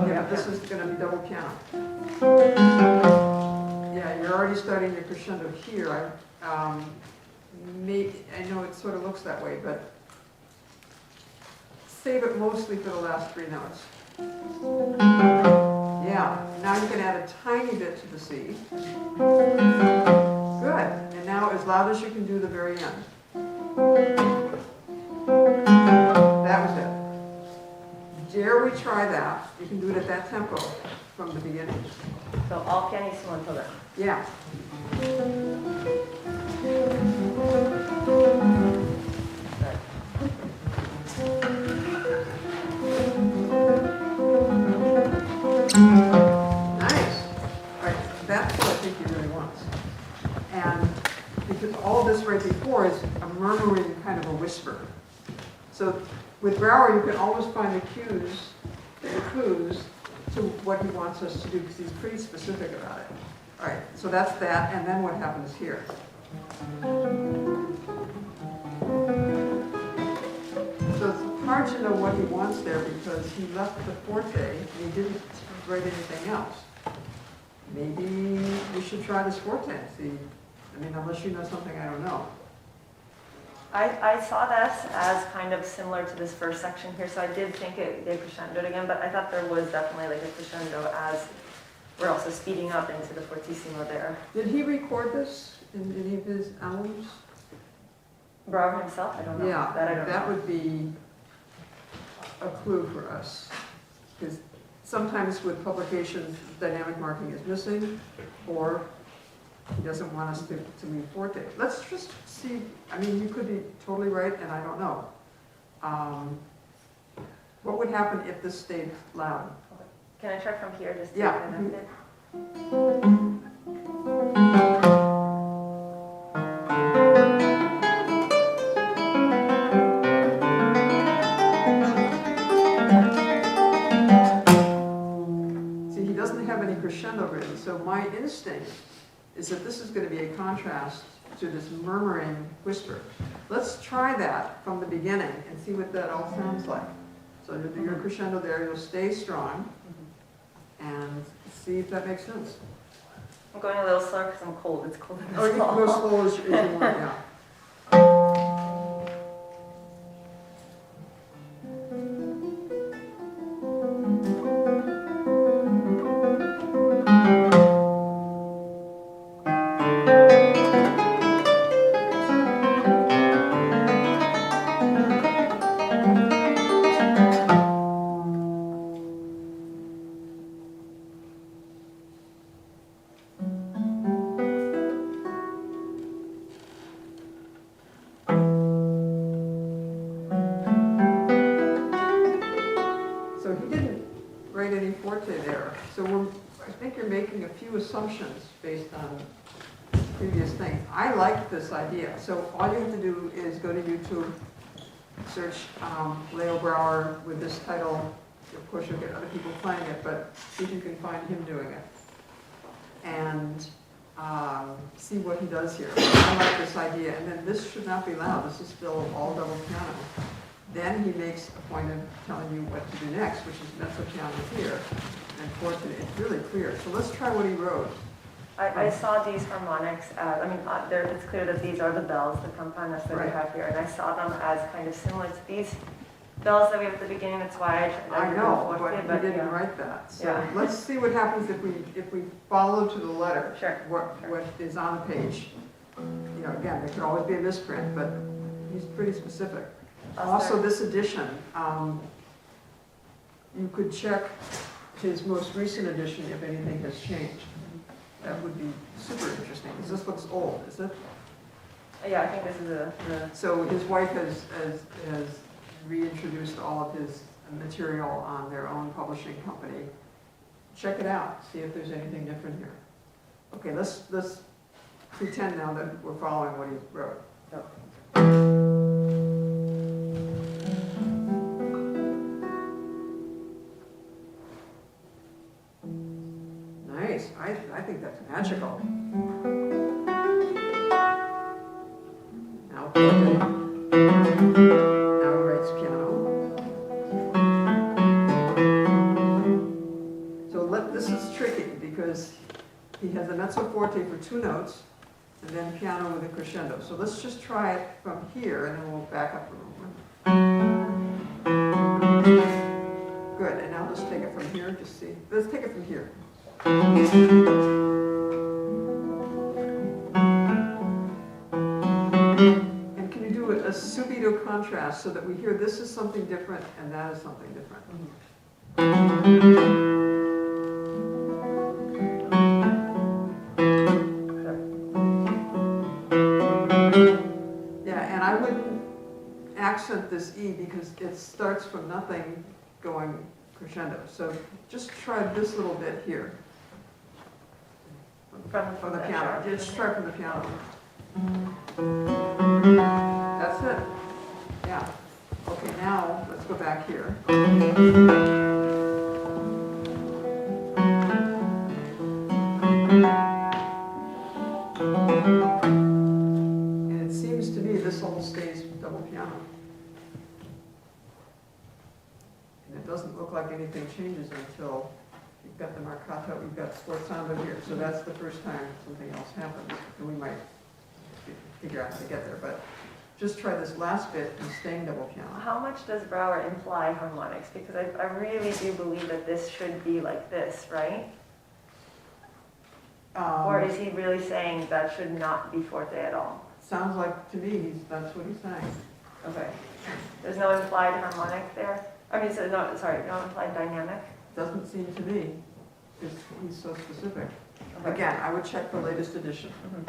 Yeah, this is going to be double piano. Yeah, you're already starting your crescendo here. I know it sort of looks that way, but save it mostly for the last three notes. Yeah, now you can add a tiny bit to the C. Good. And now as loud as you can do the very end. That was it. Dare we try that? You can do it at that tempo from the beginning. So all pianissimo until then. Yeah. Nice. All right, that's what I think he really wants. And because all this right before is a murmuring kind of a whisper. So with Brower, you can almost find the clues to what he wants us to do, because he's pretty specific about it. All right, so that's that, and then what happens here? So it's hard to know what he wants there, because he left the forte, and he didn't write anything else. Maybe we should try this forte and see. I mean, unless you know something I don't know. I saw this as kind of similar to this first section here, so I did think they crescendoed again, but I thought there was definitely like a crescendo as we're also speeding up into the fortissimo there. Did he record this in any of his albums? Brower himself, I don't know. Yeah, That I don't that know. would be a clue for us. Because sometimes with publications, dynamic marking is missing, or he doesn't want us to leave forte. Let's just see. I mean, you could be totally right, and I don't know. What would happen if this stayed loud? Can I try from here just to Yeah. connect it? See, he doesn't have any crescendo written, so my instinct is that this is going to be a contrast to this murmuring whisper. Let's try that from the beginning and see what that all sounds like. So you'll do your crescendo there, you'll stay strong, and see if that makes sense. I'm going a little slower because I'm cold. It's cold in Or you this can go hall. slow as you want, yeah. So he didn't write any forte there. So I think you're making a few assumptions based on previous things. I like this idea. So all you have to do is go to YouTube, search Leo Brower with this title. Of course, you'll get other people playing it, but see if you can find him doing it. And see what he does here. I like this idea. And then this should not be loud. This is still all double piano. Then he makes a point of telling you what to do next, which is mezzo piano here, and forte. It's really clear. So let's try what he wrote. I saw these harmonics as, it's clear that these are the bells, the campanas that we Right. have here, and I saw them as kind of similar to these bells that we have at the beginning. That's why I know, but he didn't yeah. write that. So Yeah. let's see what happens if we follow to the letter Sure. what is on the page. You know, again, there could always be a misprint, but he's pretty specific. Also, this edition, you could check his most recent edition if anything has changed. That would be super interesting, because this looks old, is it? Yeah, I think this is the So his wife has reintroduced all of his material on their own publishing company. Check it out, see if there's anything different here. Okay, let's pretend now that we're following what he wrote. Nice, I think that's magical. Now, okay. Now he writes piano. So this is tricky because he has a mezzo forte for 2 notes and then piano with a crescendo. So let's just try it from here and then we'll back up a moment. Good, and now let's take it from here, just see. Let's take it from here. And can you do a subito contrast so that we hear this is something different and that is something different? Yeah, and I wouldn't accent this E because it starts from nothing going crescendo. So just try this little bit here. From the piano. Just try from the piano. That's it. Yeah. Okay, now let's go back here. And it seems to me this all stays double piano. And it doesn't look like anything changes until you've got the marcato, you've got sforzando here. So that's the first time something else happens. And we might figure out how to get there. But just try this last bit and staying double piano. How much does Brower imply harmonics? Because I really do believe that this should be like this, right? Or is he really saying that should not be forte at all? Sounds like, to me, that's what he's saying. Okay. There's no implied harmonic there? I mean, no implied dynamic? Doesn't seem to me, because he's so specific. Okay. Again, I would check the latest edition. Mhm.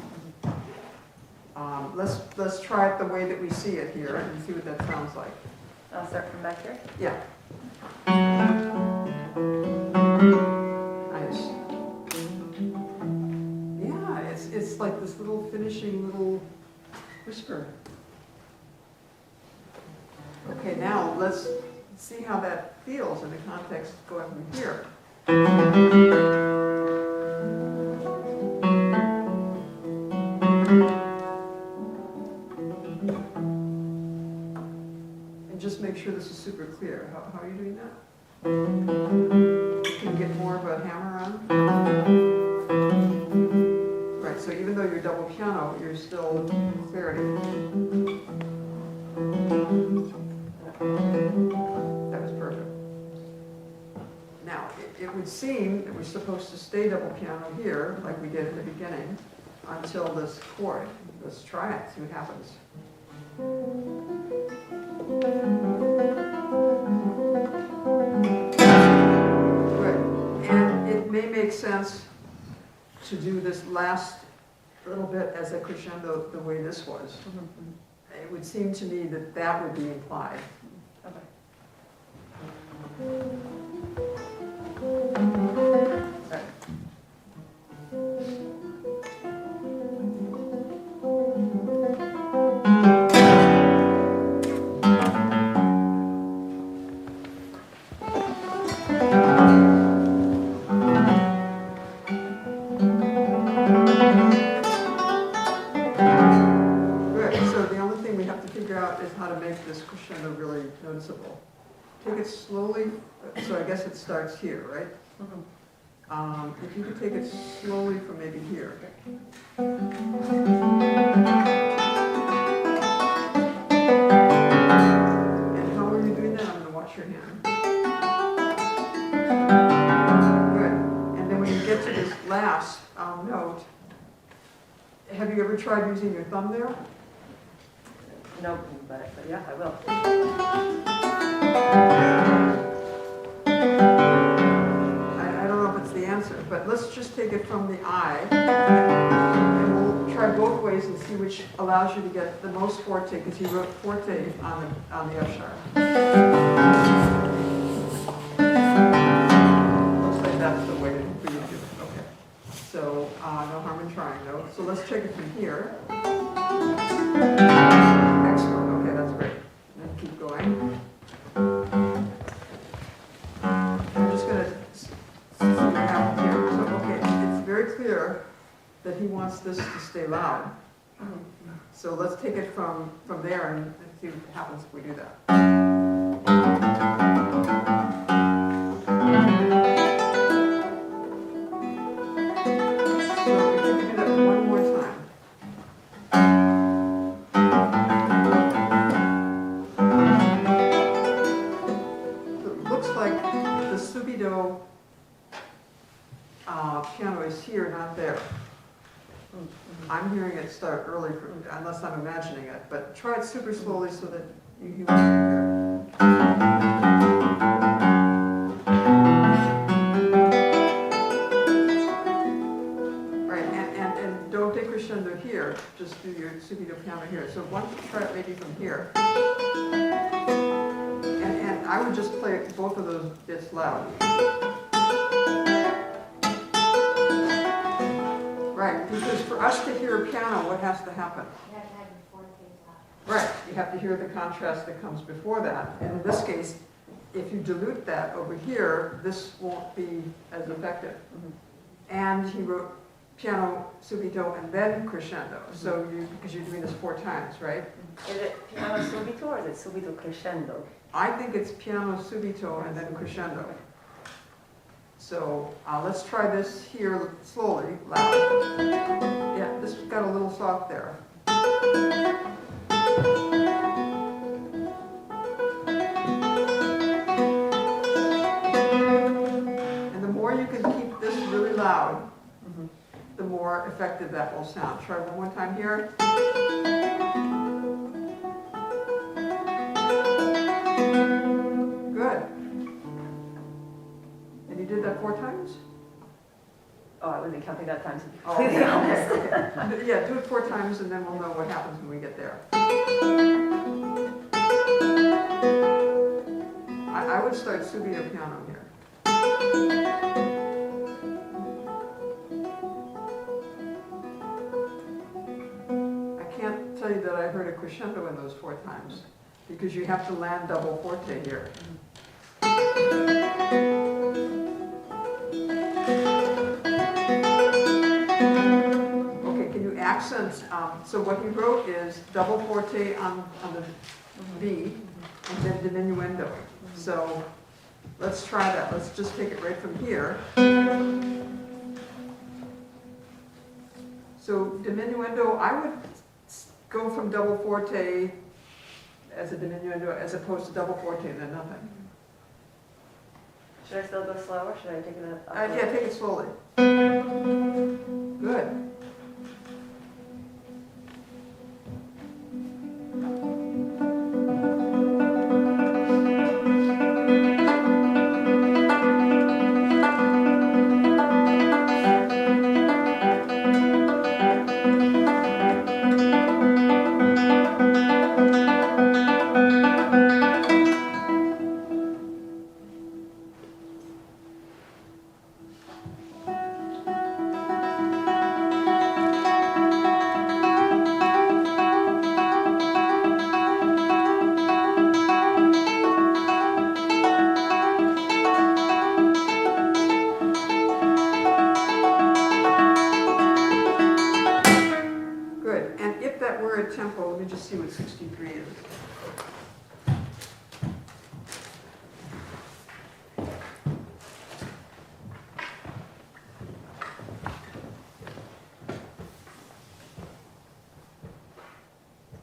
Let's try it the way that we see it here and see what that sounds like. I'll start from back here. Yeah. Nice. Yeah, it's like this little finishing little whisper. Okay, now let's see how that feels in the context going from here. And just make sure this is super clear. How are you doing that? Can you get more of a hammer on? Right, so even though you're double piano, you're still clarity. That was perfect. Now, it would seem that we're supposed to stay double piano here, like we did at the beginning, until this chord. Let's try it, see what happens. Good. And it may make sense to do this last little bit as a crescendo the way this was. It would seem to me that that would be implied. Okay. Sorry. Good, so the only thing we have to figure out is how to make this crescendo really noticeable. Take it slowly, so I guess it starts here, right? If you could take it slowly from maybe here. And how are you doing that? I'm going to watch your hand. Good. And then when you get to this last note, have you ever tried using your thumb there? Nope, but yeah, I will. I don't know if it's the answer, but let's just take it from the eye, and we'll try both ways and see which allows you to get the most forte, because he wrote forte on the F sharp. Looks like that's the way for you to do it. Okay. So no harm in trying, though. So let's check it from here. Excellent. Okay, that's great. And then keep going. I'm just going to see what happens here. So, okay, it's very clear that he wants this to stay loud. So let's take it from there and see what happens if we do that. So if you can do that one more time. So it looks like the subito piano is here, not there. I'm hearing it start early, unless I'm imagining it, but try it super slowly so that you hear it. Right, and don't take crescendo here, just do your subito piano here. So why don't you try it maybe from here? And I would just play both of those bits loud. Right, because for us to hear a piano, what has to happen? Right, you have to hear the contrast that comes before that. And in this case, if you dilute that over here, this won't be as effective. And he wrote piano, subito, and then crescendo. So because you're doing this 4 times, right? Is it piano subito or is it subito crescendo? I think it's piano, subito, and then crescendo. So let's try this here slowly, loud. Yeah, this got a little soft there. And the more you can keep this really loud, the more effective that will sound. Try one more time here. Good. And you did that 4 times? Oh, I wasn't counting that time, to be Oh, completely okay, honest. okay. Yeah, do it 4 times and then we'll know what happens when we get there. I would start subito piano here. I can't tell you that I heard a crescendo in those 4 times, because you have to land double forte here. Okay, can you accent, so what he wrote is double forte on the B, and then diminuendo. So let's try that. Let's just take it right from here. So diminuendo, I would go from double forte as a diminuendo as opposed to double forte and then nothing. Should I still go slow or should I take it up? Yeah, take it slowly. Good. Tempo, let me just see what 63 is.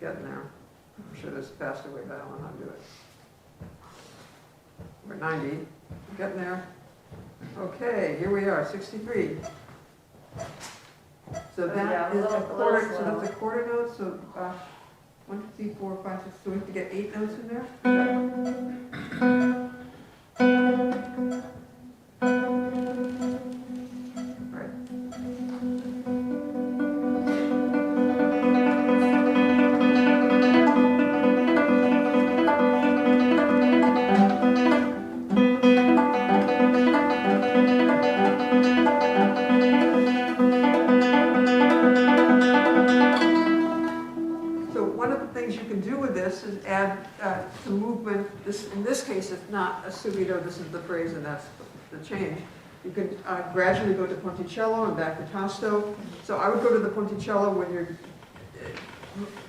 Getting there. I'm sure there's a faster way, but I don't know how to do it. We're at 90. Getting there. Okay, here we are, 63. So that yeah, is a quarter, so slow. that's a quarter note, so 1, 2, 3, 4, 5, 6, so we have to get 8 notes in there? Right. You can do with this is add some movement. This, in this case, it's not a subito. This is the phrase, and that's the change. You can gradually go to ponticello and back to tasto. So I would go to the ponticello when you're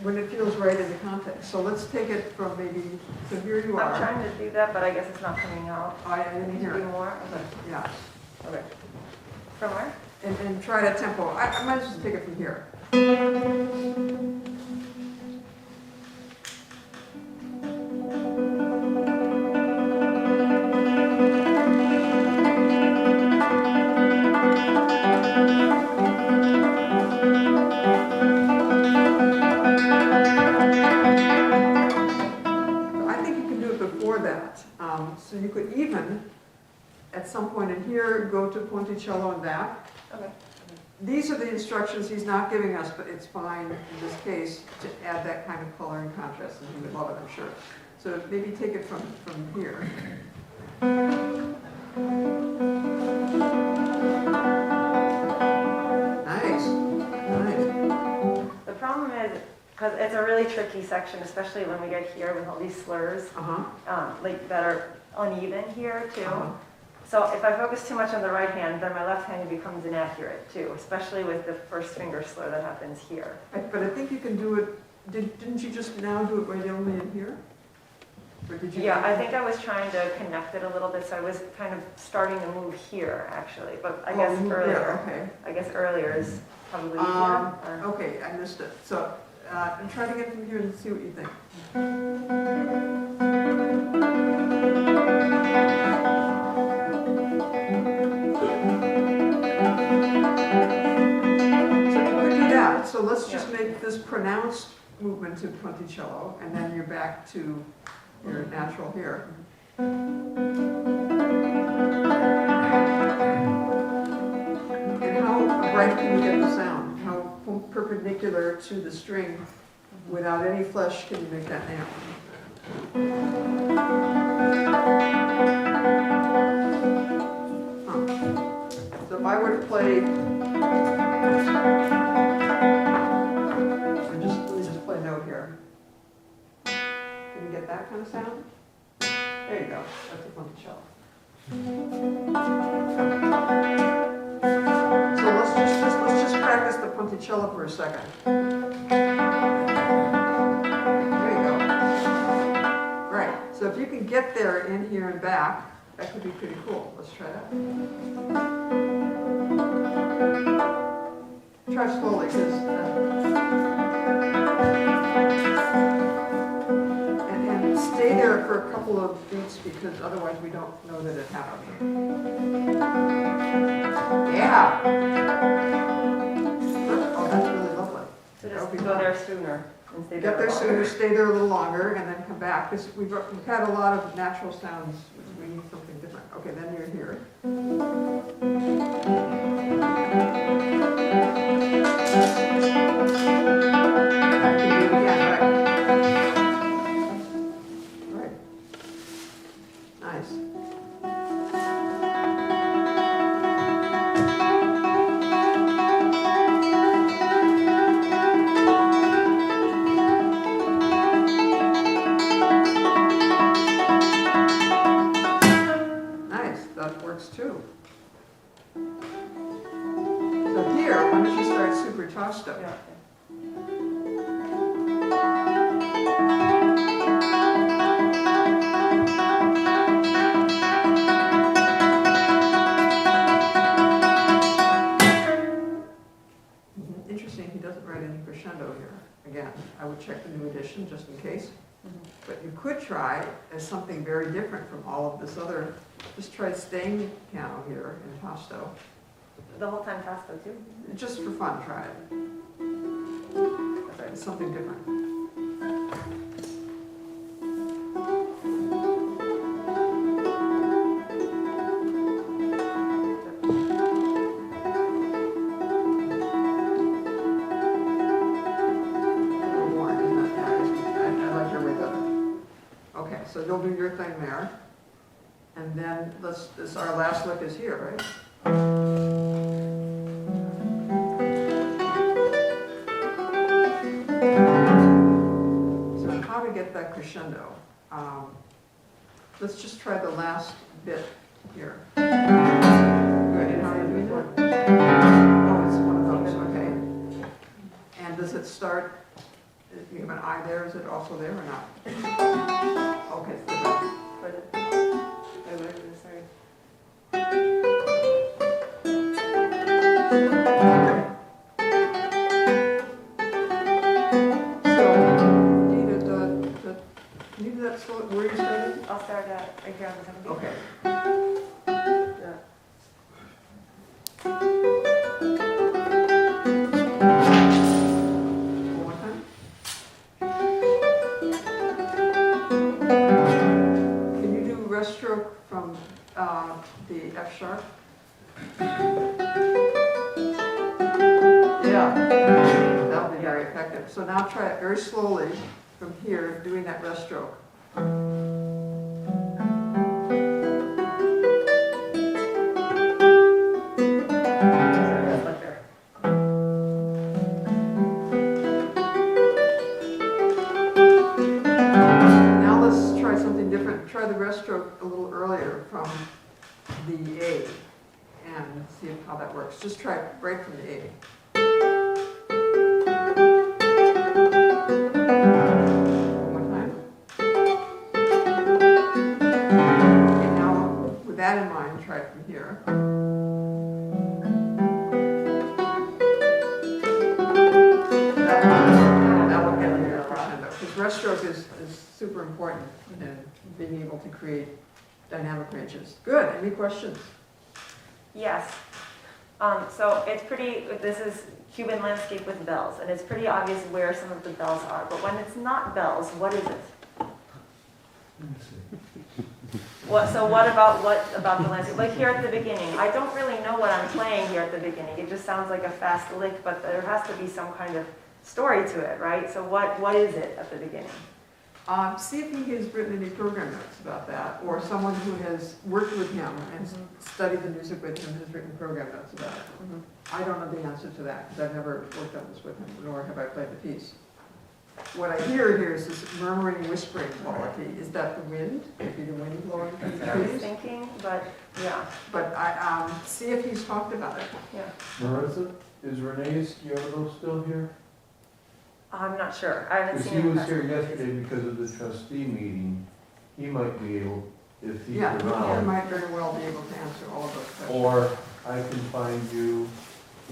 when it feels right in the context. So let's take it from maybe. So here you are. I'm trying to do that, but I guess it's not coming out. I didn't hear Do it. more. Okay. Yeah. Okay. From where? And try that tempo. I might just take it from here. So you could even, at some point in here, go to ponticello and back. Okay. These are the instructions he's not giving us, but it's fine in this case to add that kind of color and contrast, and he would love it, I'm sure. So maybe take it from here. Nice, nice. The problem is, because it's a really tricky section, especially when we get here with all these slurs, like that are uneven here too. So if I focus too much on the right hand, then my left hand becomes inaccurate too, especially with the first finger slur that happens here. But I think you can do it, didn't you just now do it right only in here? Or did you? Yeah, I think I was trying to connect it a little bit, so I was kind of starting to move here actually, but I guess earlier. Yeah, okay. I guess earlier is probably easier. Okay, I missed it. So, and try to get from here and see what you think. So you could do that. So let's just make this pronounced movement to ponticello, and then you're back to your natural here. And how bright can you get the sound? How perpendicular to the string without any flesh can you make that now? to play. Let me just play a note here. Can you get that kind of sound? There you go. That's a punticello. So let's just practice the punticello for a second. There you go. Right. So if you can get there in here and back, that could be pretty cool. Let's try that. Try slowly, because and stay there for a couple of beats, because otherwise we don't know that it happened. Yeah. Oh, that's really lovely. So That just would be go fun. there sooner and stay there. Get there longer. sooner, stay there a little longer, and then come back, because we've had a lot of natural sounds. We need something different. Okay, then you're here. Can you do it again, right? Right. Nice. Nice, that works too. So here, why don't you start super tosto? Yeah. Interesting, he doesn't write any crescendo here. Again, I would check the new edition just in case. But you could try as something very different from all of this other, just try staying piano here in tosto. The whole time tasto too. Just for fun, try it. It's something different. More, isn't it? I like your way better. Okay, so you'll do your thing there. And then our last lick is here, right? So how to get that crescendo? Let's just try the last bit here. Good, and how are you doing that? Oh, it's one of those, okay. And does it start, you have an I there, is it also there or not? Okay, so good. Put it. Wait, wait, wait, sorry. So, Dina, can you do that slow, where you started? I'll start right here on the 17th. Okay. Yeah. One more time. Can you do rest stroke from the F sharp? Yeah, that'll be very effective. So now try it very slowly from here, doing that rest stroke. Sorry, that's like there. Now let's try something different. Try the rest stroke a little earlier from the A and see how that works. Just try it right from the A. One more time. Okay, now with that in mind, try it from here. That will get you your crescendo. Because rest stroke is super important in being able to create dynamic ranges. Good. Any questions? Yes. So it's pretty, this is Cuban landscape with bells, and it's pretty obvious where some of the bells are. But when it's not bells, what is it? What about the landscape? Like here at the beginning, I don't really know what I'm playing here at the beginning. It just sounds like a fast lick, but there has to be some kind of story to it, right? So what is it at the beginning? See if he has written any program notes about that, or someone who has worked with him and studied the music with him has written program notes about it. I don't know the answer to that, because I've never worked on this with him, nor have I played the piece. What I hear here is this murmuring, whispering quality. Is that the wind? Maybe the wind blowing through That's the what I was trees? thinking, but yeah, But see if he's talked about it. yeah. Marissa, is Renee's Kyoto still here? I'm not sure. I haven't Because seen he him. was here yesterday because of the trustee meeting. He might be able, if he's Yeah, he around. might very well be able to answer all of those questions. Or I can find you,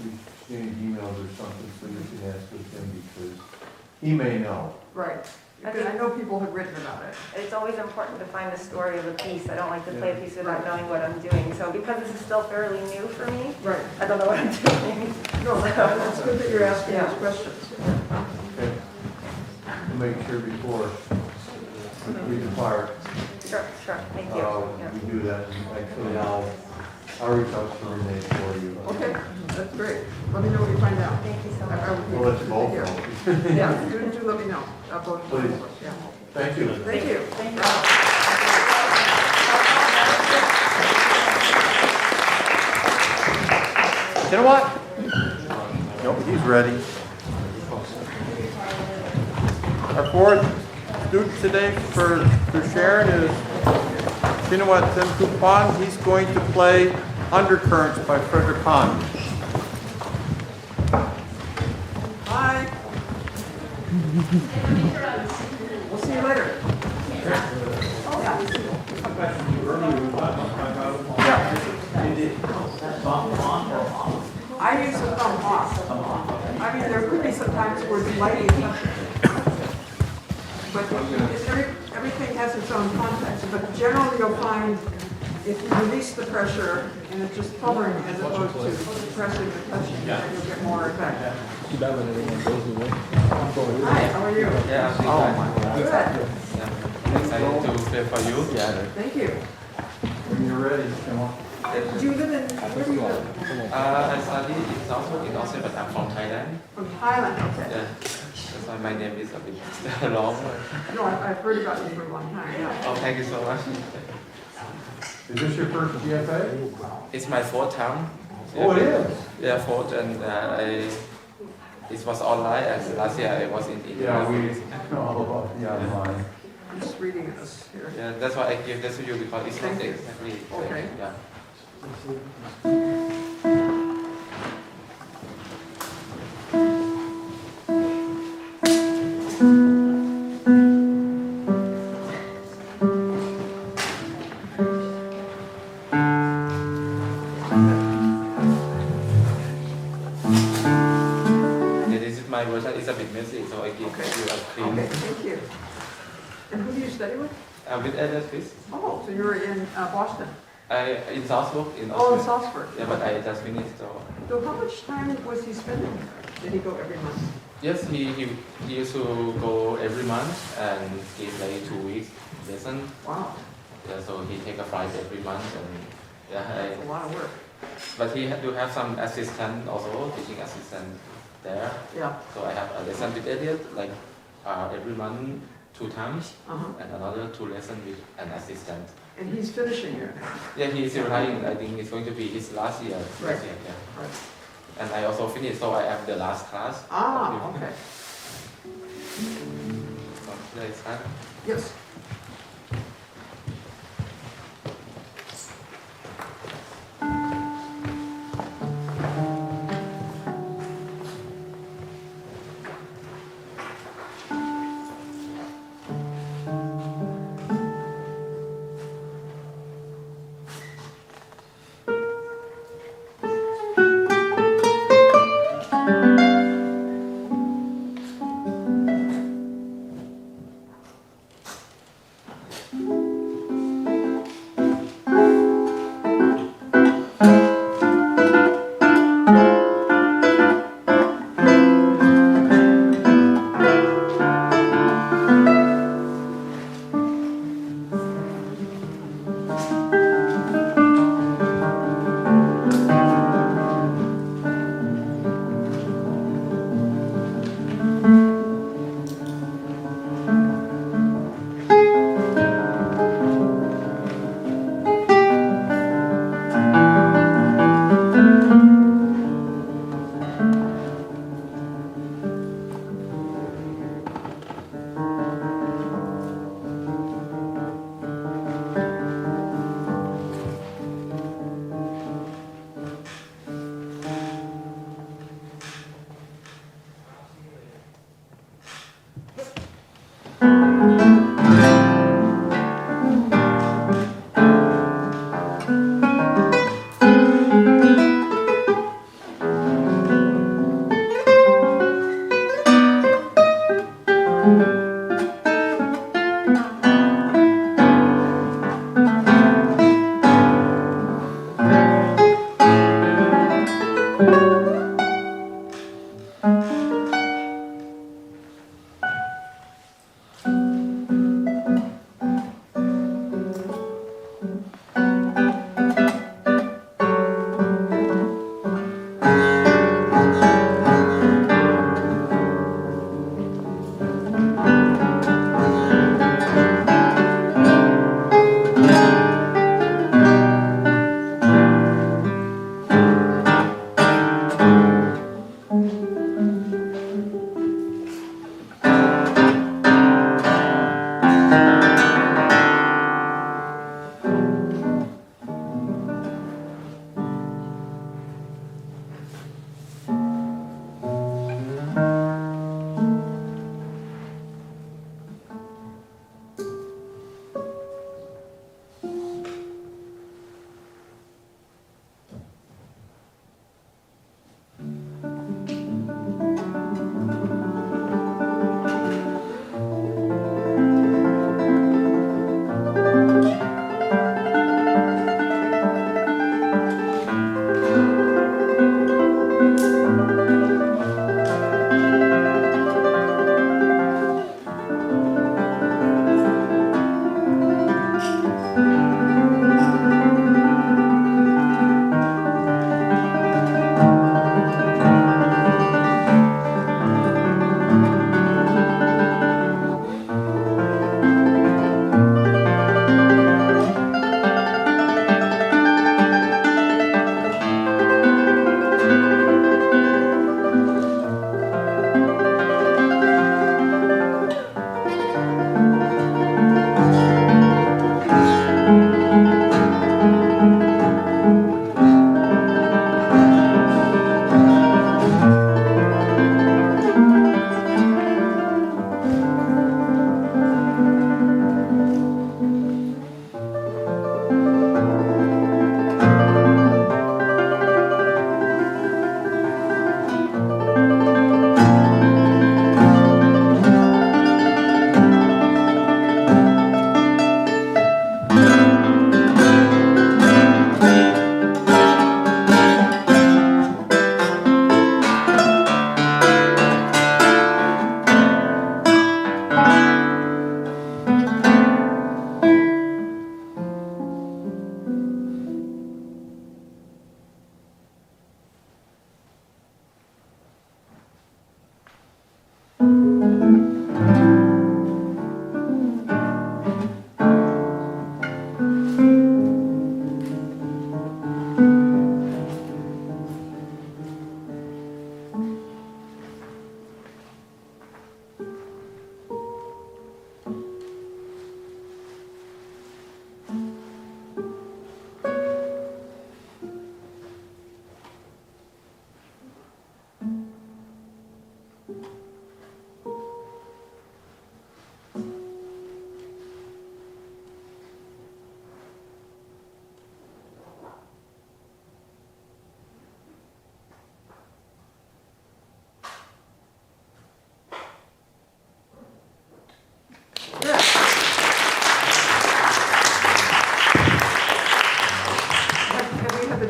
we exchange emails or something so you can ask with him because he may know. Right, I because I think- know people have written about it. It's always important to find the story of a piece. I don't like to play a Yeah. piece without Right. knowing what I'm doing. So because this is still fairly new for me, Right. I don't know what I'm doing. No, that's good that you're asking Yeah. those questions. Okay. We'll make sure before we depart, Sure, thank you. Yeah. we do that. Actually, I'll reach out to Renee for you. Okay, that's great. Let me know what you find out. Thank you so I- I much. would be We'll let you both interested to know. hear. Yeah, do let me know. Both of Please. us, yeah. Thank you. Thank you. Thank you. You know what? Nope, he's ready. Our fourth student today for Sharon is Chinua Tenkupan. He's going to play Undercurrents by Frederick Hahn. Bye. We'll see you later. Oh, I use a thumb off. I mean, there could be some times where it's lightly touching. But everything has its own context. But generally you'll find if you release the pressure and it's just hovering as opposed to pressing and touching, then you'll get more effect. Hi, how are you? Yeah, I think Good. I'm excited to play for you. Thank you. When you're ready, come on. Do you live in, where do you live? I study in Austria, but I'm from Thailand. From Thailand, okay. Yeah, that's why my name is a bit long. No, I've heard about you for a long time, yeah. Oh, thank you so much. Is this your first GFA? It's my fourth time. Oh, it is? Yeah, fourth, and it was online, and last year I was in India. Mine. I'm just reading this here. Yeah, that's why I give this to you because it's not Thank you. exactly. Okay. Yeah. Yeah, this is my version. It's a bit messy, so I give Okay. you a clean. Okay, thank you. And who do you study with? With Edith, please. Oh, so you're in Boston. In Salzburg, in Oh, in Austria. Salzburg. Yeah, but I just finished. So. So how much time was he spending? Did he go every month? Yes, he used to go every month and give like 2 weeks lesson. Wow, Yeah, so he take a flight every month and yeah. that's a lot of work. But he do have some assistant also, teaching assistant there. Yeah, So I have a lesson with Elliot like every month 2 times uh-huh. and another 2 lessons with an assistant. And he's finishing here now. Yeah, he is retiring. I think it's going to be his last year. Right. This year, yeah. Right. And I also finished, so I am the last class. Ah, okay. So there is that. Yes.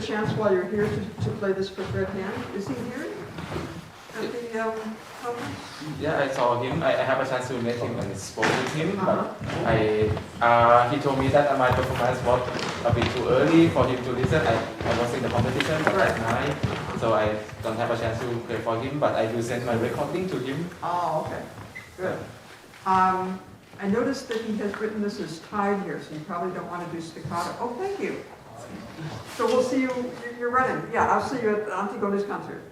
chance while you're here to play this for Fred Hand? Is he here at the conference? Yeah, I saw him. I have a chance to meet him and spoke with him, but he told me that my performance was a bit too early for him to listen. I was in the competition at night, so I don't have a chance to play for him, but I will send my recording to him. Oh, okay, good. I noticed that he has written this as tied here, so you probably don't want to do staccato. Oh, thank you. So we'll see you, you're running. Yeah, I'll see you at Antigone's concert.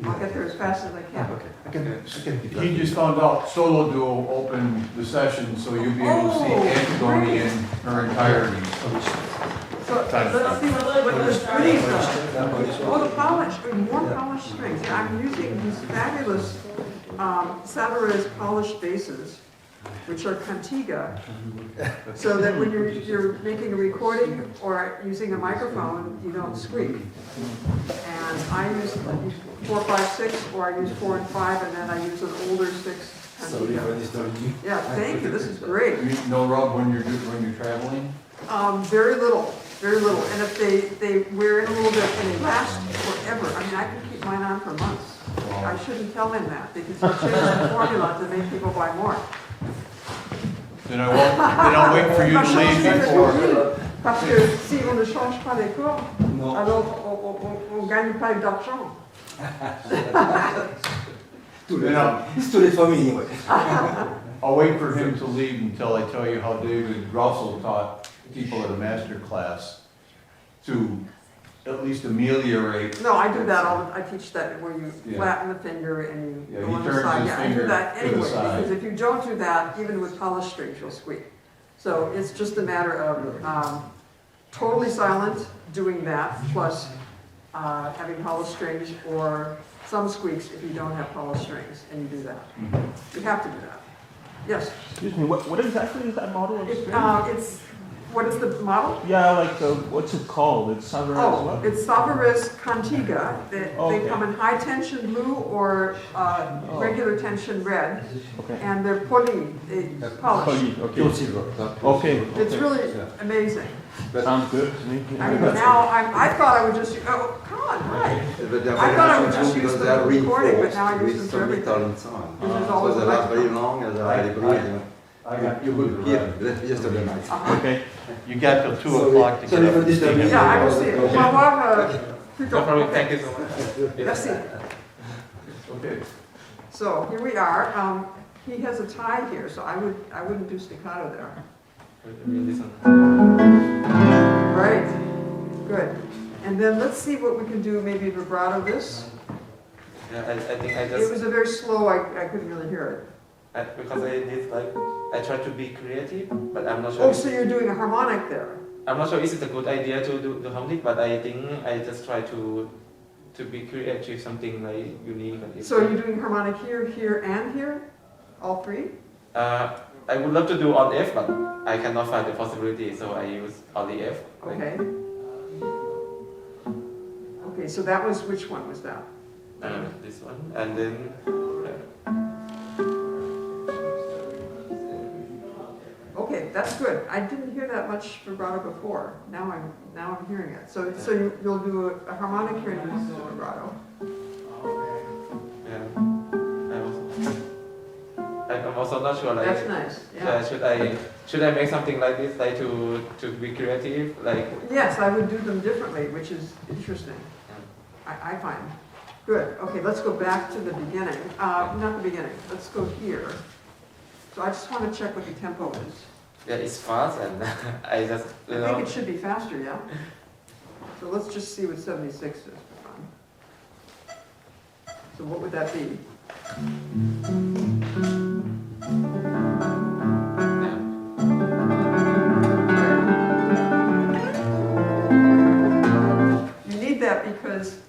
I'll get there as fast as I can. Okay. He just found out Solo Duo opened the session, so you'll be able to see Antigone in her entirety. So let's see what the strings are. Oh, the polish, more polished strings. Yeah, I'm using these fabulous Savarez polished basses, which are Cantiga, so that when you're making a recording or using a microphone, you don't squeak. And I use 4, 5, 6, or I use 4 and 5, and then I use an older 6 Cantiga. Yeah, thank you. This is great. No rub when you're traveling? Very little, very little. And if they wear in a little bit and they last forever, I mean, I can keep mine on for months. I shouldn't tell him that because he changed the formula to make people buy more. Then I'll wait for you to leave before. Parce que si on ne change pas les cordes, alors on gagne pas d'argent. It's too late for me anyway. I'll wait for him to leave until I tell you how David Russell taught people at a master class to at least ameliorate. No, I do that all. I teach that where you flatten the finger and you Yeah, go he on the turns side. his Yeah, I do finger that to the anyway side. because if you don't do that, even with polished strings, you'll squeak. So it's just a matter of totally silent, doing that, plus having hollow strings or some squeaks if you don't have hollow strings, and you do that. You have to do that. Yes? Excuse me, what exactly is that model of string? What is the model? Yeah, like, what's it called? It's Savarez what? It's Savarez Contiga. They Okay. come in high tension blue or regular tension red, Okay. and they're poly, polished. Okay. Okay. It's really amazing. Sounds good to me. I mean, now, I thought I would just, oh, come on, hi. I thought I would just use them for recording, but now I use them for everything. This is always So they last very long as I agree. You will hear just a little nice. Okay, you got till 2 o'clock to get up. and sing it. Yeah, I will see it. Well, we'll have No problem. Thank you so much. Merci. Okay. So here we are. He has a tie here, so I wouldn't do staccato there. This one. Right, good. And then let's see what we can do, maybe vibrato this. Yeah, I think I It just was a very slow, I couldn't really hear because I did I try to be creative, but I'm not it. sure. Oh, so you're doing a harmonic there. I'm not sure if it's a good idea to do the harmonic, but I think I just try to be creative, something like unique. So you're doing harmonic here, here, and here? All three? I would love to do on F, but I cannot find the possibility, so I use only F. Okay. Okay, so that was, which one was that? This one, and then Okay, that's good. I didn't hear that much vibrato before. Now I'm hearing it. So you'll do a harmonic here and you'll do vibrato. yeah, I'm also not sure. Like, That's nice. Yeah. should I make something like this, like to be creative, like? Yes, I would do them differently, which is interesting. I find. Good. Okay, let's go back to the beginning. Not the beginning. Let's go here. So I just want to check what the tempo is. Yeah, it's fast, and I just I think it should be faster, yeah? So let's just see what 76 is for fun. So what would that be? You need that because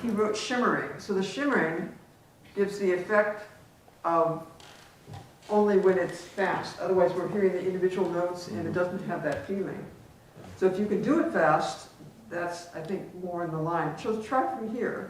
he wrote shimmering. So the shimmering gives the effect of only when it's fast. Otherwise, we're hearing the individual notes and it doesn't have that feeling. So if you can do it fast, that's, I think, more in the line. So try from here.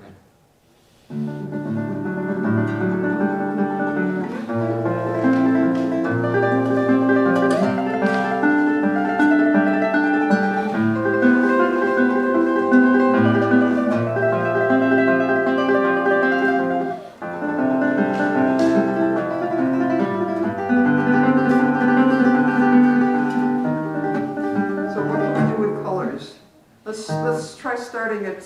Let's try starting at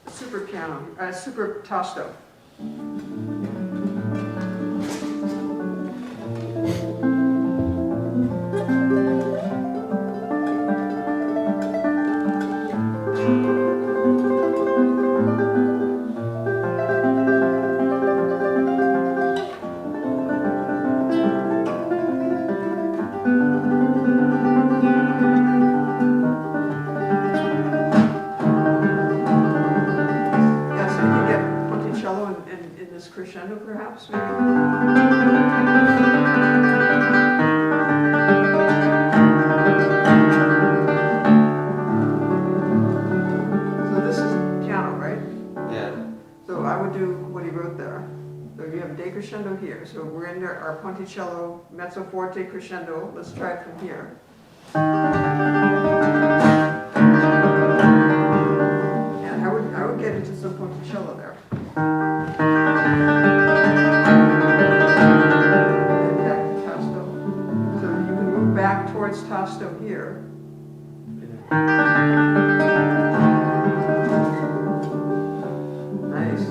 super piano, super tasto. Crescendo, perhaps, maybe? So this is piano, right? Yeah. So I would do what he wrote there. So you have decrescendo here. So we're in there, our ponticello, mezzo forte, crescendo. Let's try it from here. And I would get into some ponticello there. Towards tasto here. Nice.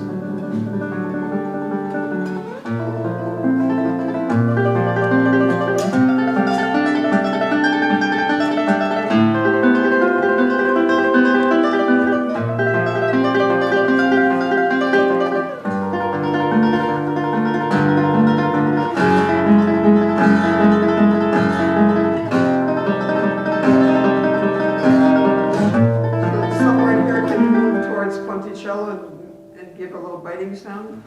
little biting sound.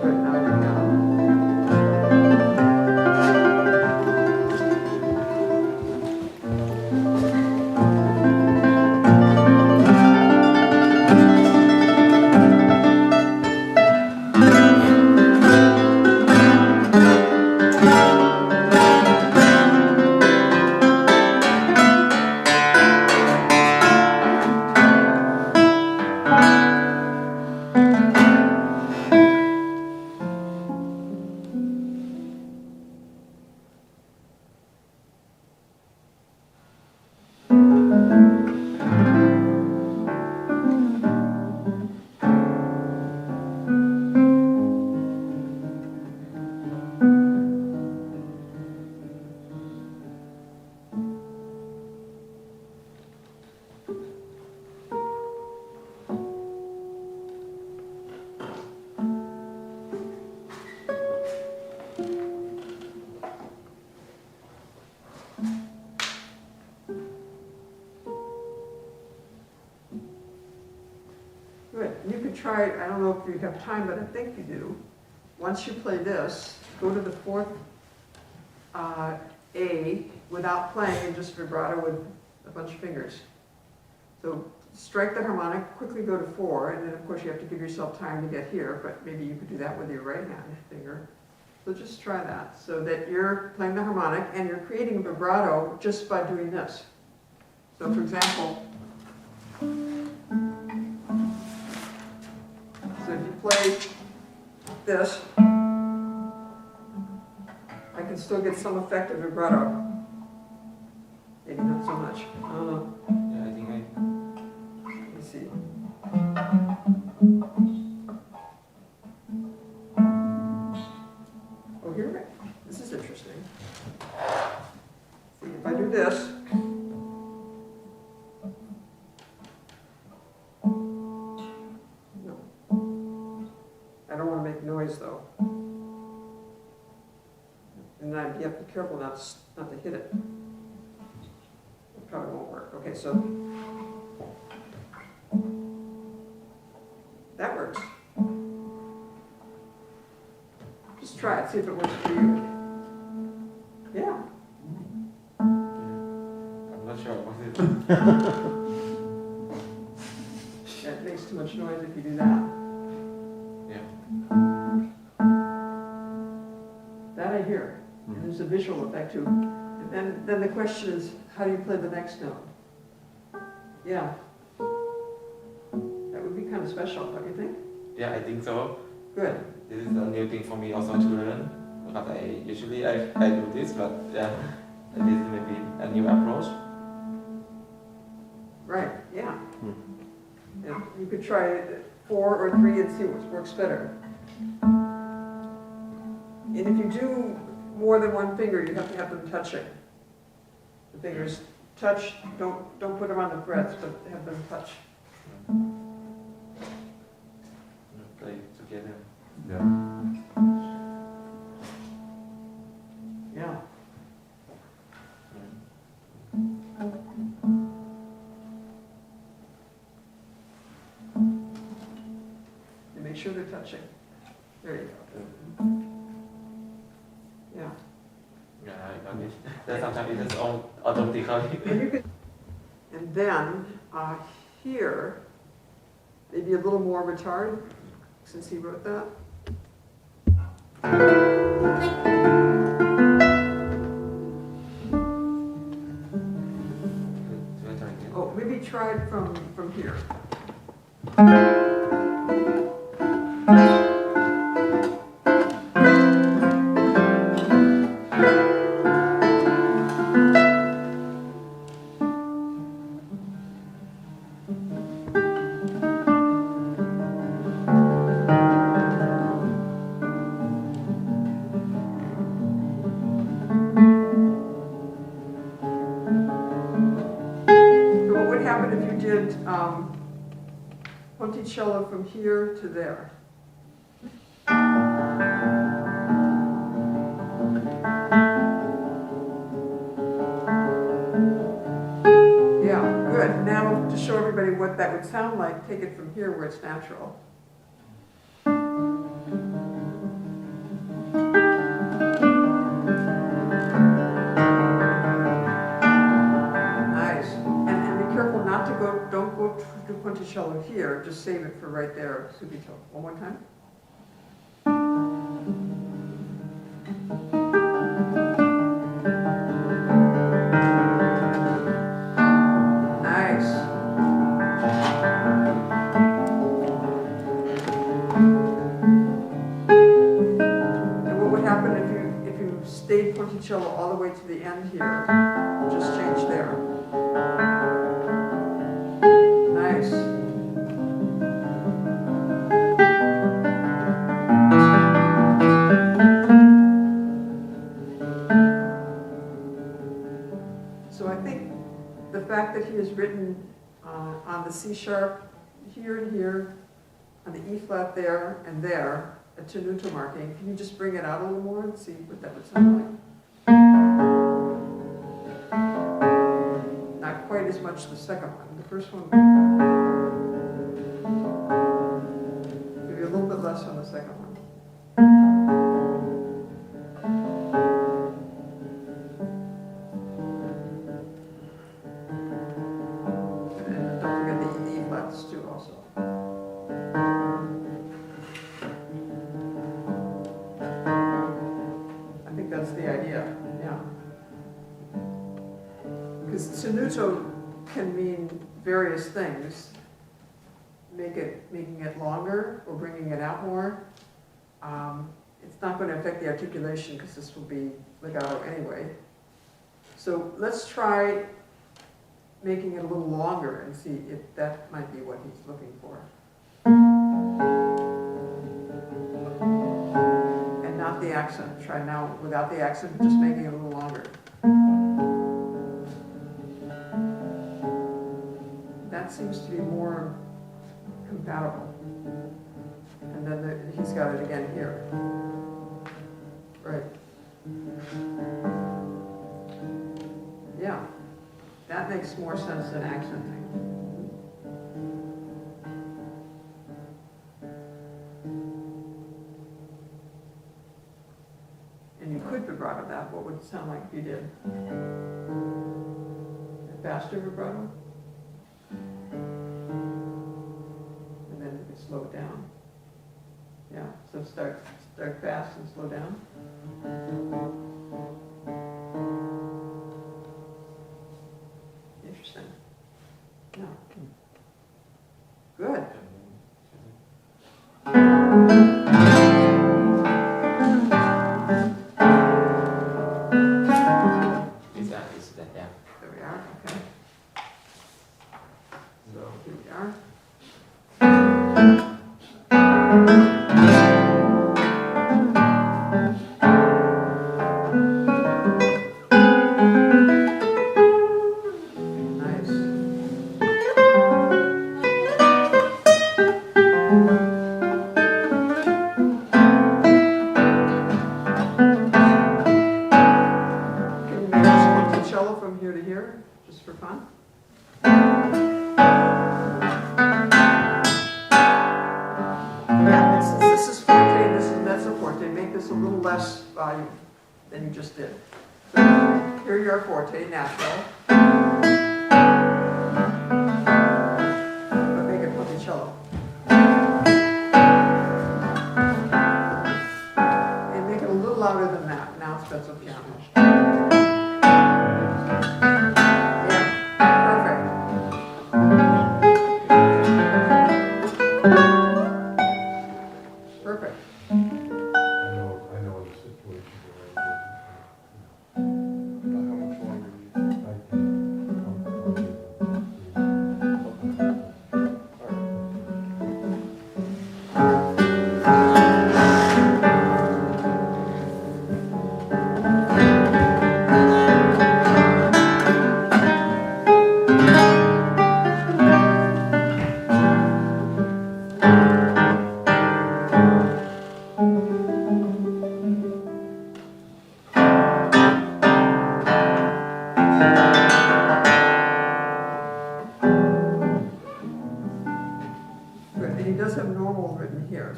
Good, now you're down. Good. You could try, I don't know if you have time, but I think you do. Once you play this, go to the fourth A without playing and just vibrato with a bunch of fingers. So strike the harmonic, quickly go to 4, and then of course you have to give yourself time to get here, but maybe you could do that with your right hand finger. So just try that, so that you're playing the harmonic and you're creating a vibrato just by doing this. So for example, so if you play this, I can still get some effect of vibrato. Maybe not so much. I don't know. Yeah, I think Let me see. Oh, here, this is interesting. See, if I do this, no. I don't want to make noise though. And then you have to be careful not to hit it. It probably won't work. Okay, so that works. Just try it, see if it works for you. Yeah. I'm not sure what it is. That makes too much noise if you do that. Yeah. That I hear. And there's a visual effect too. And then the question is, how do you play the next note? Yeah. That would be kind of special, don't you think? Yeah, I think so. Good. This is a new thing for me also to learn. Because I usually I do this, but yeah, this is maybe a new approach. Right, yeah. And you could try 4 or 3 and see what works better. And if you do more than one finger, you have to have them touching. The fingers touch, don't put them on the frets, but have them touch. Play together. Yeah. Yeah. And make sure they're touching. There you go. Yeah. Yeah, I got it. Then sometimes it is all automatically. And you could, and then here, maybe a little more retard, since he wrote that. Oh, maybe try it from here. So what would happen if you did Ponticello from here to there. Yeah, good. Now, to show everybody what that would sound like, take it from here where it's natural. Nice. And be careful not to go, don't go to Ponticello here, just save it for right there, subito. One more time. Nice. And what would happen if you stayed Ponticello all the way to the end here? Just change there. Nice. So I think the fact that he has written on the C sharp here and here, on the E flat there and there, a tenuto marking, can you just bring it out a little more and see what that would sound like? Not quite as much the second one. The first one, maybe a little bit less on the second one. And don't forget the E flats too also. I think that's the idea, yeah. Because tenuto can mean various things. Making it longer or bringing it out more. It's not going to affect the articulation because this will be legato anyway. So let's try making it a little longer and see if that might be what he's looking for. And not the accent. Try now without the accent, just making it a little longer. That seems to be more compatible. And then he's got it again here. Right. Yeah. That makes more sense than accenting. And you could vibrato that. What would it sound like if you did? A faster vibrato? And then you could slow it down. Yeah, so start fast and slow down. Interesting. Yeah. Good. Is that, yeah. There we are. Okay. So here we are. From here to here, just for fun. Yeah, this is forte, this is mezzo forte. Make this a little less volume than you just did. So here you are forte, natural. But make it ponticello. And make it a little louder than that. Now it's mezzo piano.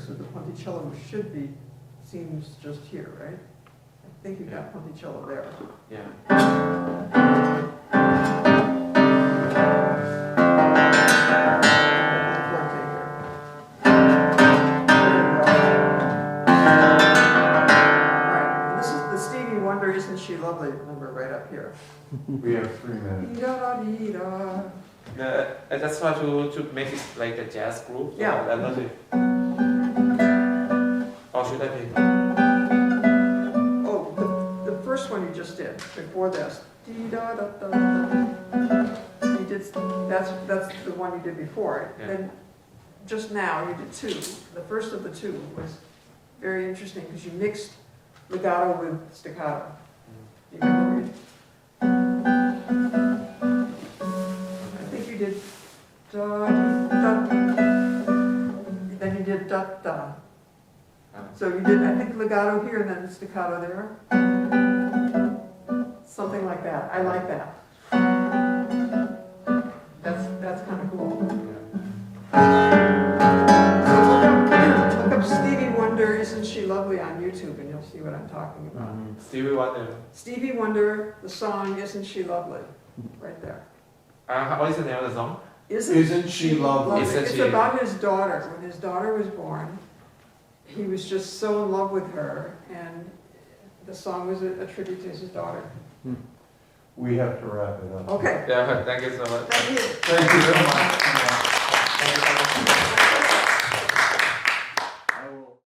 so the ponticello should be, seems just here, right? I think you've got ponticello there. Yeah. Right, and this is the Stevie Wonder, Isn't She Lovely number right up here. We have 3 minutes. Dee-da-da-dee-da. I just try to make it like a jazz group. So Yeah. I'm not it. Or should I play? Oh, the first one you just did, before this. Dee-da-da-da-da. You did, that's the one you did before. Yeah. Then, just now, you did two. The first of the two was very interesting, because you mixed legato with staccato. Do you remember it? I think you did da, da, then you did da, da. So you did, I think, legato here and then staccato there. Something like that. I like that. That's kind of cool. So look up Stevie Wonder, Isn't She Lovely on YouTube, and you'll see what I'm talking about. Stevie Wonder. Stevie Wonder, the song Isn't She Lovely, right there. What is the name of the song? Isn't she lovely? Isn't It's she- about his daughter. When his daughter was born, he was just so in love with her, and the song was a tribute to his daughter. We have to wrap it up. Okay, Yeah, thank you so much. thank you. Thank you very much. Thank you so much.